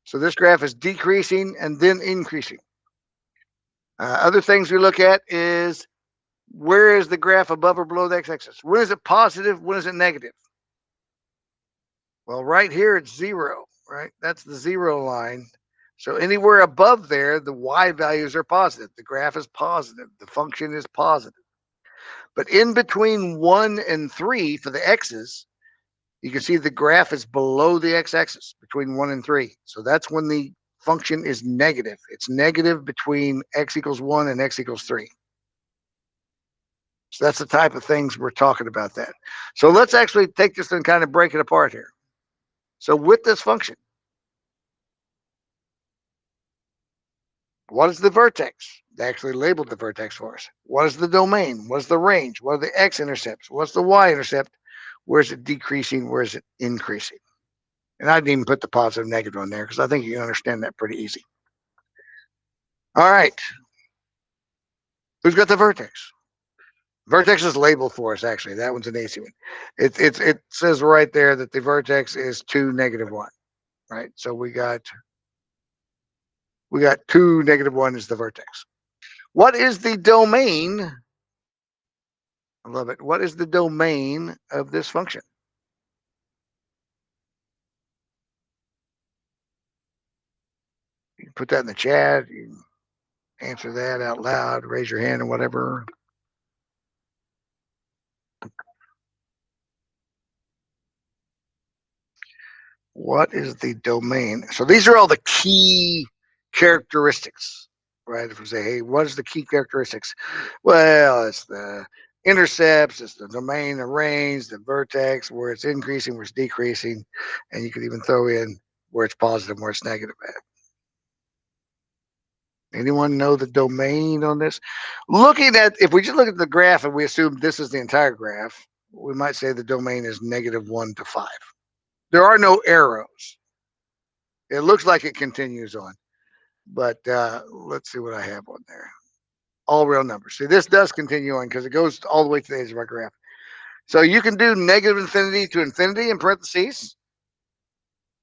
So this graph is decreasing and then increasing. Other things we look at is where is the graph above or below the x-axis? When is it positive? When is it negative? Well, right here it's 0, right? That's the 0 line. So anywhere above there, the y values are positive. The graph is positive. The function is positive. But in between 1 and 3 for the x's, you can see the graph is below the x-axis between 1 and 3. So that's when the function is negative. It's negative between x equals 1 and x equals 3. So that's the type of things we're talking about that. So let's actually take this and kind of break it apart here. So with this function, what is the vertex? They actually labeled the vertex for us. What is the domain? What is the range? What are the x-intercepts? What's the y-intercept? Where is it decreasing? Where is it increasing? And I didn't even put the positive negative on there because I think you can understand that pretty easy. All right. Who's got the vertex? Vertex is labeled for us, actually. That one's an easy one. It says right there that the vertex is 2, -1, right? So we got 2, -1 is the vertex. What is the domain? I love it. What is the domain of this function? You can put that in the chat. You can answer that out loud, raise your hand or whatever. What is the domain? So these are all the key characteristics, right? If we say, hey, what is the key characteristics? Well, it's the intercepts, it's the domain, the range, the vertex, where it's increasing, where it's decreasing, and you could even throw in where it's positive, where it's negative at. Anyone know the domain on this? Looking at, if we just look at the graph and we assume this is the entire graph, we might say the domain is -1 to 5. There are no arrows. It looks like it continues on, but let's see what I have on there. All real numbers. See, this does continue on because it goes all the way to the edge of my graph. So you can do -infinity to infinity in parentheses.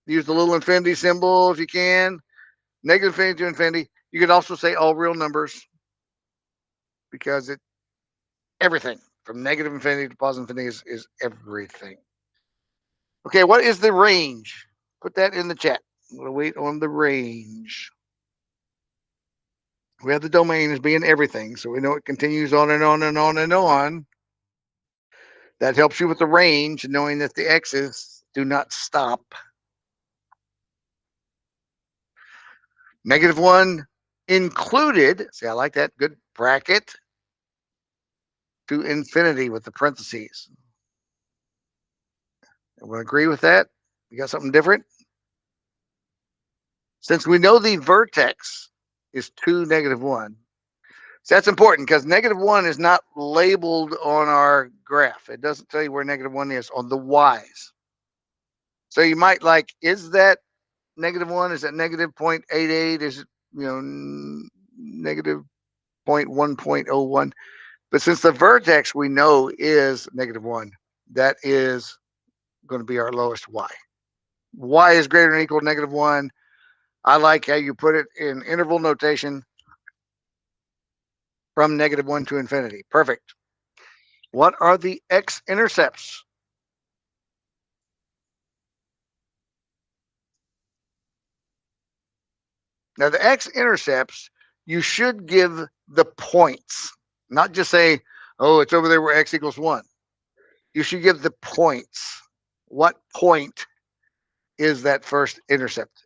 Use the little infinity symbol if you can. -infinity to infinity. You could also say all real numbers because it everything from -infinity to +infinity is everything. Okay, what is the range? Put that in the chat. I'm gonna wait on the range. We have the domain as being everything, so we know it continues on and on and on and on. That helps you with the range, knowing that the x's do not stop. -1 included, see, I like that, good bracket, to infinity with the parentheses. Everyone agree with that? You got something different? Since we know the vertex is 2, -1, so that's important because -1 is not labeled on our graph. It doesn't tell you where -1 is on the y's. So you might like, is that -1? Is that -0.88? Is it, negative 0.1.01? But since the vertex we know is -1, that is going to be our lowest y. Y is greater than or equal to -1. I like how you put it in interval notation from -1 to infinity. Perfect. What are the x-intercepts? Now, the x-intercepts, you should give the points, not just say, oh, it's over there where x equals 1. You should give the points. What point is that first intercept?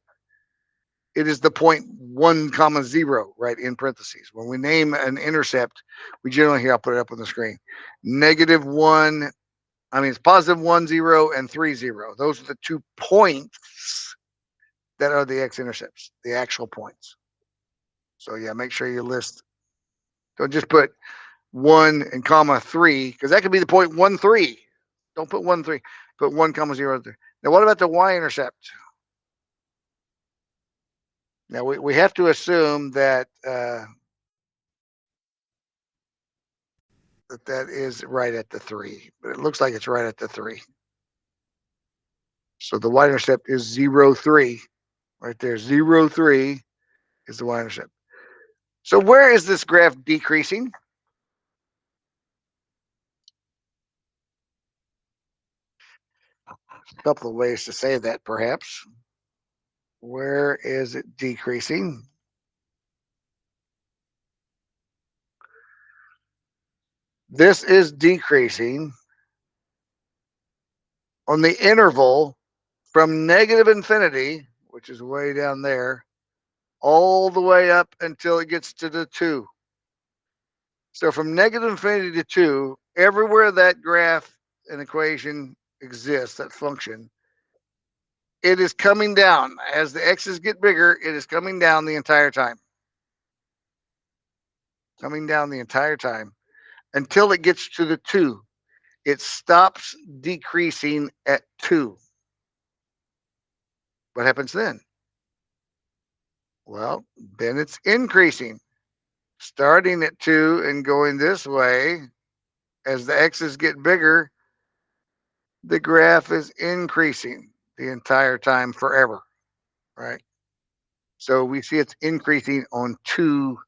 It is the point 1, 0, right, in parentheses. When we name an intercept, we generally, here, I'll put it up on the screen. -1, it's +1, 0, and 3, 0. Those are the 2 points that are the x-intercepts, the actual points. So yeah, make sure you list. Don't just put 1 and comma 3, because that could be the point 1, 3. Don't put 1, 3. Put 1 comma 0, 3. Now, what about the y-intercept? Now, we have to assume that that is right at the 3, but it looks like it's right at the 3. So the y-intercept is 0, 3. Right there, 0, 3 is the y-intercept. So where is this graph decreasing? A couple of ways to say that, perhaps. Where is it decreasing? This is decreasing on the interval from negative infinity, which is way down there, all the way up until it gets to the 2. So from negative infinity to 2, everywhere that graph and equation exists, that function, it is coming down. As the x's get bigger, it is coming down the entire time. Coming down the entire time until it gets to the 2. It stops decreasing at 2. What happens then? Well, then it's increasing, starting at 2 and going this way. As the x's get bigger, the graph is increasing the entire time forever, right? So we see it's increasing on 2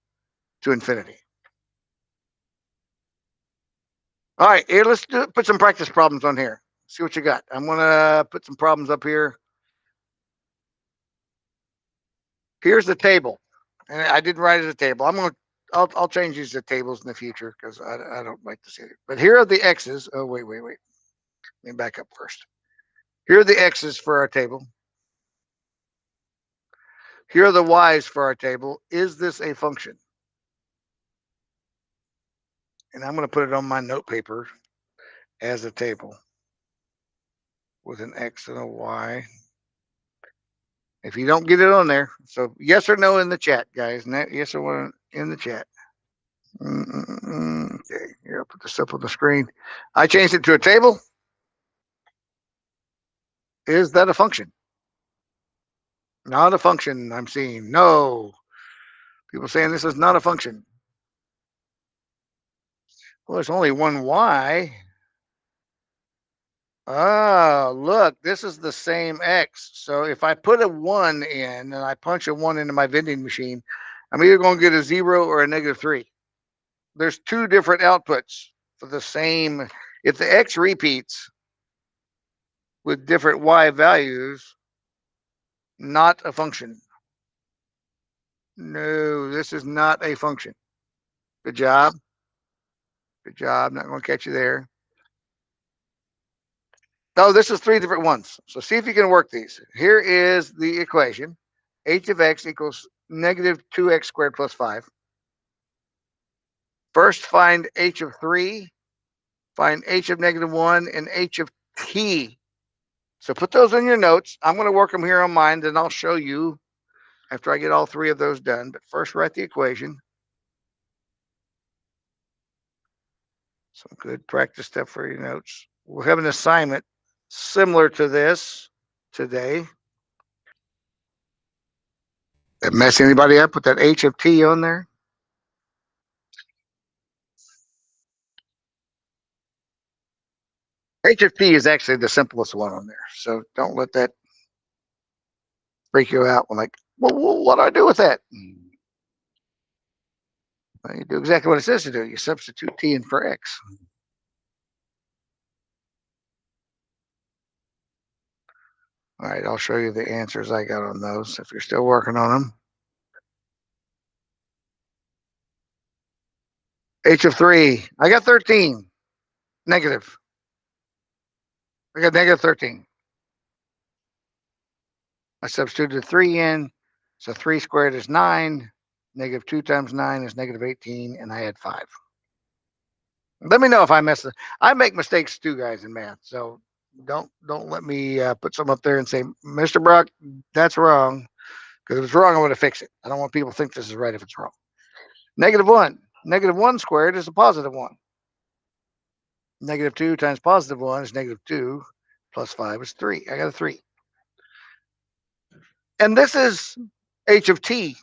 to infinity. All right, here, let's put some practice problems on here. See what you got. I'm going to put some problems up here. Here's the table. And I didn't write it as a table. I'll change these to tables in the future because I don't like to see it. But here are the x's. Oh, wait. Let me back up first. Here are the x's for our table. Here are the y's for our table. Is this a function? And I'm going to put it on my note paper as a table with an x and a y. If you don't get it on there, so yes or no in the chat, guys. Yes or no in the chat. Okay, here, I'll put this up on the screen. I changed it to a table. Is that a function? Not a function, I'm seeing. No. People saying this is not a function. Well, there's only one y. Ah, look, this is the same x. So if I put a 1 in and I punch a 1 into my vending machine, I'm either going to get a 0 or a negative 3. There's 2 different outputs for the same. If the x repeats with different y values, not a function. No, this is not a function. Good job. Good job. Not going to catch you there. No, this is 3 different ones. So see if you can work these. Here is the equation. H of x equals negative 2x squared plus 5. First, find h of 3, find h of negative 1, and h of t. So put those in your notes. I'm going to work them here on mine, then I'll show you after I get all 3 of those done. But first, write the equation. Some good practice stuff for your notes. We'll have an assignment similar to this today. That mess anybody up with that h of t on there? H of t is actually the simplest one on there. So don't let that freak you out when like, well, what do I do with that? Well, you do exactly what it says to do. You substitute t in for x. All right, I'll show you the answers I got on those if you're still working on them. H of 3, I got 13. Negative. I got negative 13. I substituted 3 in, so 3 squared is 9. Negative 2 times 9 is negative 18, and I had 5. Let me know if I mess it. I make mistakes too, guys, in math. So don't let me put some up there and say, Mr. Brock, that's wrong. Because if it's wrong, I want to fix it. I don't want people to think this is right if it's wrong. Negative 1. Negative 1 squared is a positive 1. Negative 2 times positive 1 is negative 2, plus 5 is 3. I got a 3. And this is h of t.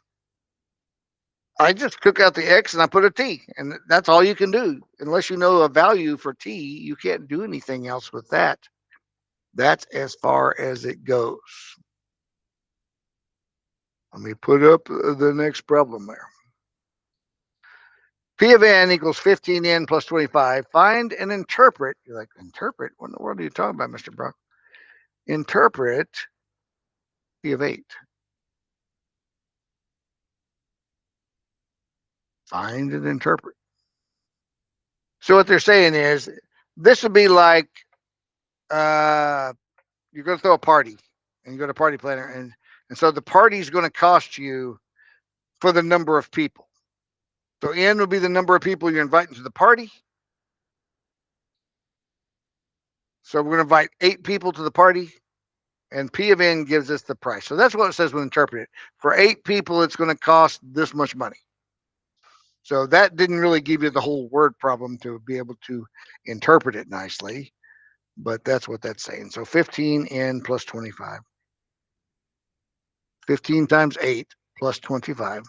I just took out the x and I put a t, and that's all you can do. Unless you know a value for t, you can't do anything else with that. That's as far as it goes. Let me put up the next problem there. P of n equals 15n plus 25. Find and interpret. You're like, interpret? What in the world are you talking about, Mr. Brock? Interpret P of 8. Find and interpret. So what they're saying is, this would be like you're going to throw a party, and you go to Party Planner, and so the party is going to cost you for the number of people. So n would be the number of people you're inviting to the party. So we're going to invite 8 people to the party, and P of n gives us the price. So that's what it says when interpret it. For 8 people, it's going to cost this much money. So that didn't really give you the whole word problem to be able to interpret it nicely, but that's what that's saying. So 15n plus 25. 15 times 8 plus 25.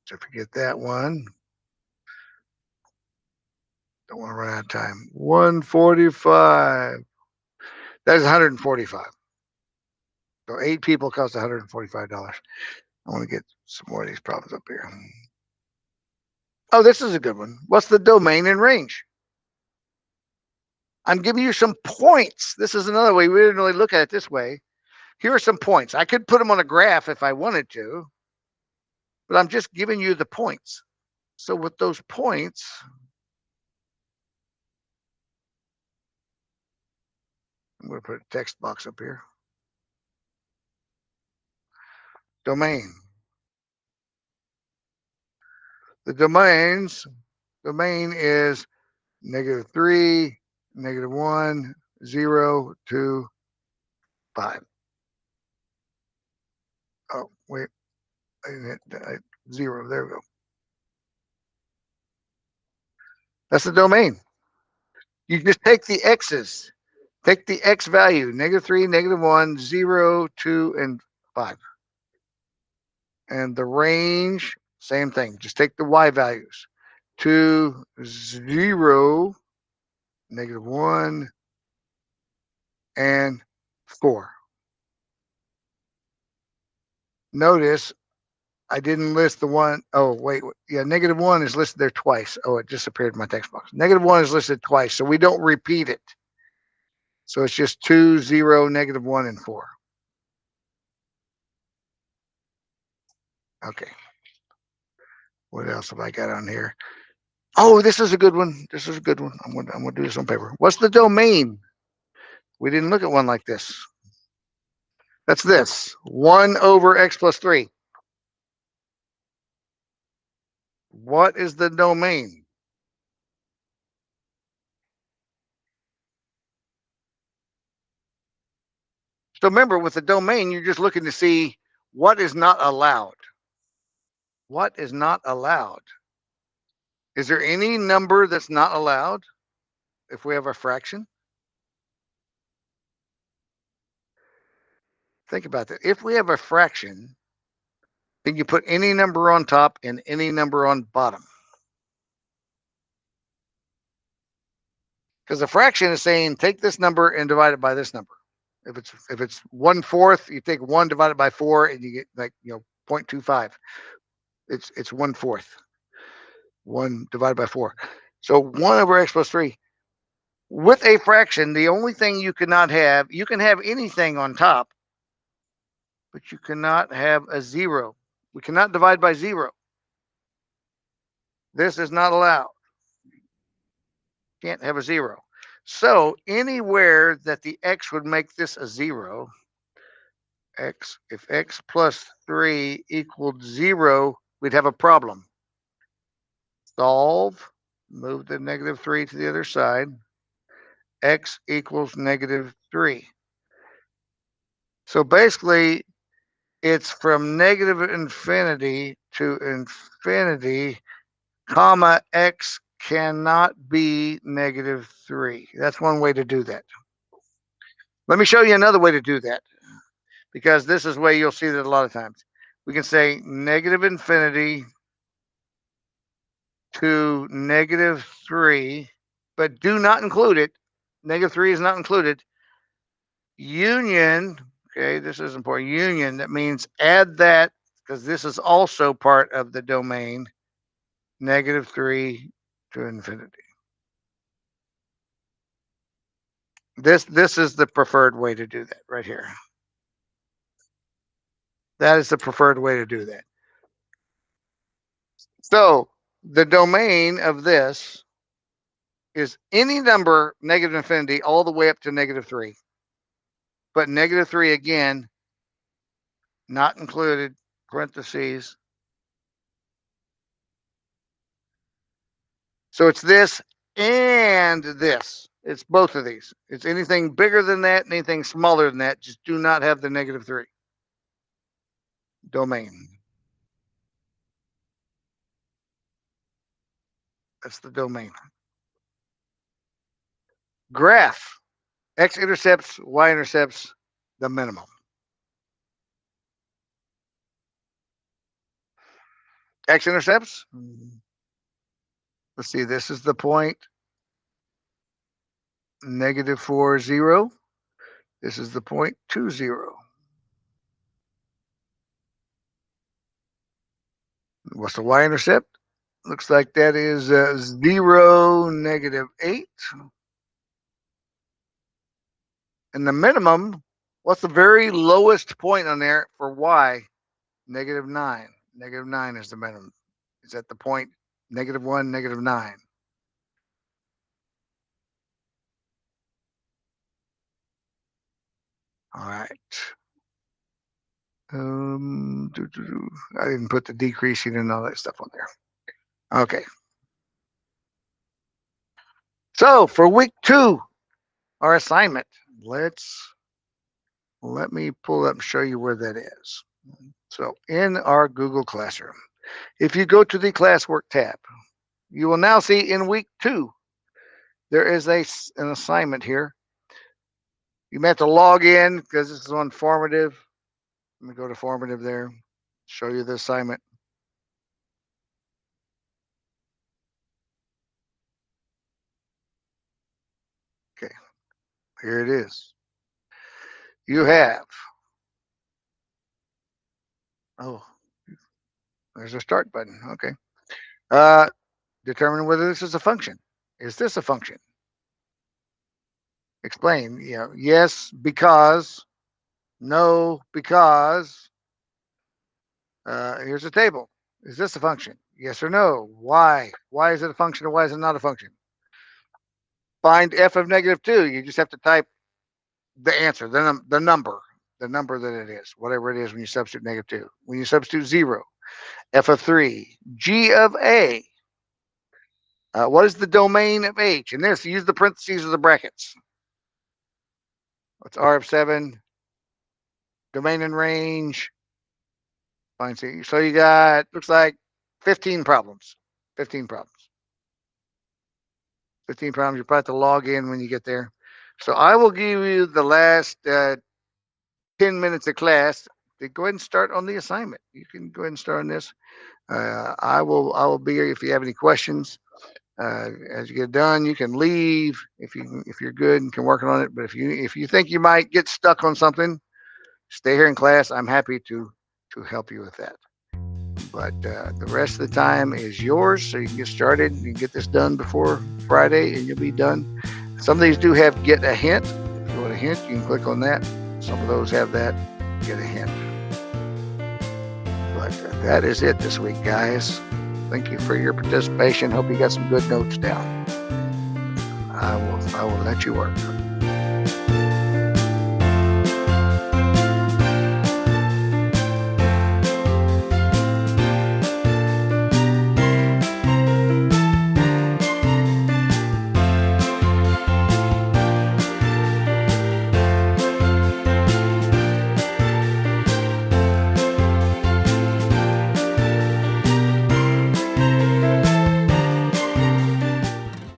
So forget that one. Don't want to run out of time. 145. That is 145. So 8 people cost $145. I want to get some more of these problems up here. Oh, this is a good one. What's the domain and range? I'm giving you some points. This is another way. We didn't really look at it this way. Here are some points. I could put them on a graph if I wanted to, but I'm just giving you the points. So with those points, I'm going to put a text box up here. Domain. The domain is -3, -1, 0, 2, 5. Oh, wait. 0. There we go. That's the domain. You just take the x's. Take the x value, -3, -1, 0, 2, and 5. And the range, same thing. Just take the y values. 2, 0, -1, and 4. Notice I didn't list the one. Oh, wait. Yeah, -1 is listed there twice. Oh, it just appeared in my text box. -1 is listed twice, so we don't repeat it. So it's just 2, 0, -1, and 4. Okay. What else have I got on here? Oh, this is a good one. This is a good one. I'm gonna do this on paper. What's the domain? We didn't look at one like this. That's this. 1 over x plus 3. What is the domain? So remember, with the domain, you're just looking to see what is not allowed. What is not allowed? Is there any number that's not allowed if we have a fraction? Think about that. If we have a fraction, then you put any number on top and any number on bottom. Because a fraction is saying take this number and divide it by this number. If it's 1/4, you take 1 divided by 4 and you get like 0.25. It's 1/4. 1 divided by 4. So 1 over x plus 3. With a fraction, the only thing you cannot have, you can have anything on top, but you cannot have a 0. We cannot divide by 0. This is not allowed. Can't have a 0. So anywhere that the x would make this a 0, if x plus 3 equaled 0, we'd have a problem. Solve, move the -3 to the other side. X equals -3. So basically, it's from negative infinity to infinity, comma, x cannot be negative 3. That's one way to do that. Let me show you another way to do that, because this is the way you'll see that a lot of times. We can say negative infinity to negative 3, but do not include it. Negative 3 is not included. Union, okay, this is important. Union, that means add that, because this is also part of the domain, negative 3 to infinity. This is the preferred way to do that right here. That is the preferred way to do that. So the domain of this is any number negative infinity all the way up to negative 3. But negative 3 again, not included, parentheses. So it's this and this. It's both of these. It's anything bigger than that and anything smaller than that. Just do not have the negative 3 domain. That's the domain. Graph. X-intercepts, Y-intercepts, the minimum. X-intercepts. Let's see, this is the point, negative 4, 0. This is the point, 2, 0. What's the y-intercept? Looks like that is 0, negative 8. And the minimum, what's the very lowest point on there for y? Negative 9. Negative 9 is the minimum. It's at the point negative 1, negative 9. All right. I didn't put the decreasing and all that stuff on there. Okay. So for week 2, our assignment, let me pull up and show you where that is. So in our Google Classroom, if you go to the classwork tab, you will now see in week 2, there is an assignment here. You may have to log in because this is on formative. Let me go to formative there, show you the assignment. Okay, here it is. You have, oh, there's a start button. Okay. Determine whether this is a function. Is this a function? Explain. Yes, because. No, because. Here's a table. Is this a function? Yes or no? Why? Why is it a function or why is it not a function? Find f of negative 2. You just have to type the answer, the number that it is, whatever it is when you substitute negative 2. When you substitute 0, f of 3, g of a. What is the domain of h? And this, use the parentheses or the brackets. What's r of 7? Domain and range. Fine. So you got, looks like 15 problems. 15 problems. 15 problems. You probably have to log in when you get there. So I will give you the last 10 minutes of class to go ahead and start on the assignment. You can go ahead and start on this. I will be here if you have any questions. As you get done, you can leave if you're good and can work on it. But if you think you might get stuck on something, stay here in class. I'm happy to help you with that. But the rest of the time is yours, so you can get started. You can get this done before Friday, and you'll be done. Some of these do have get a hint. If you want a hint, you can click on that. Some of those have that, get a hint. But that is it this week, guys. Thank you for your participation. Hope you got some good notes down. I will let you work.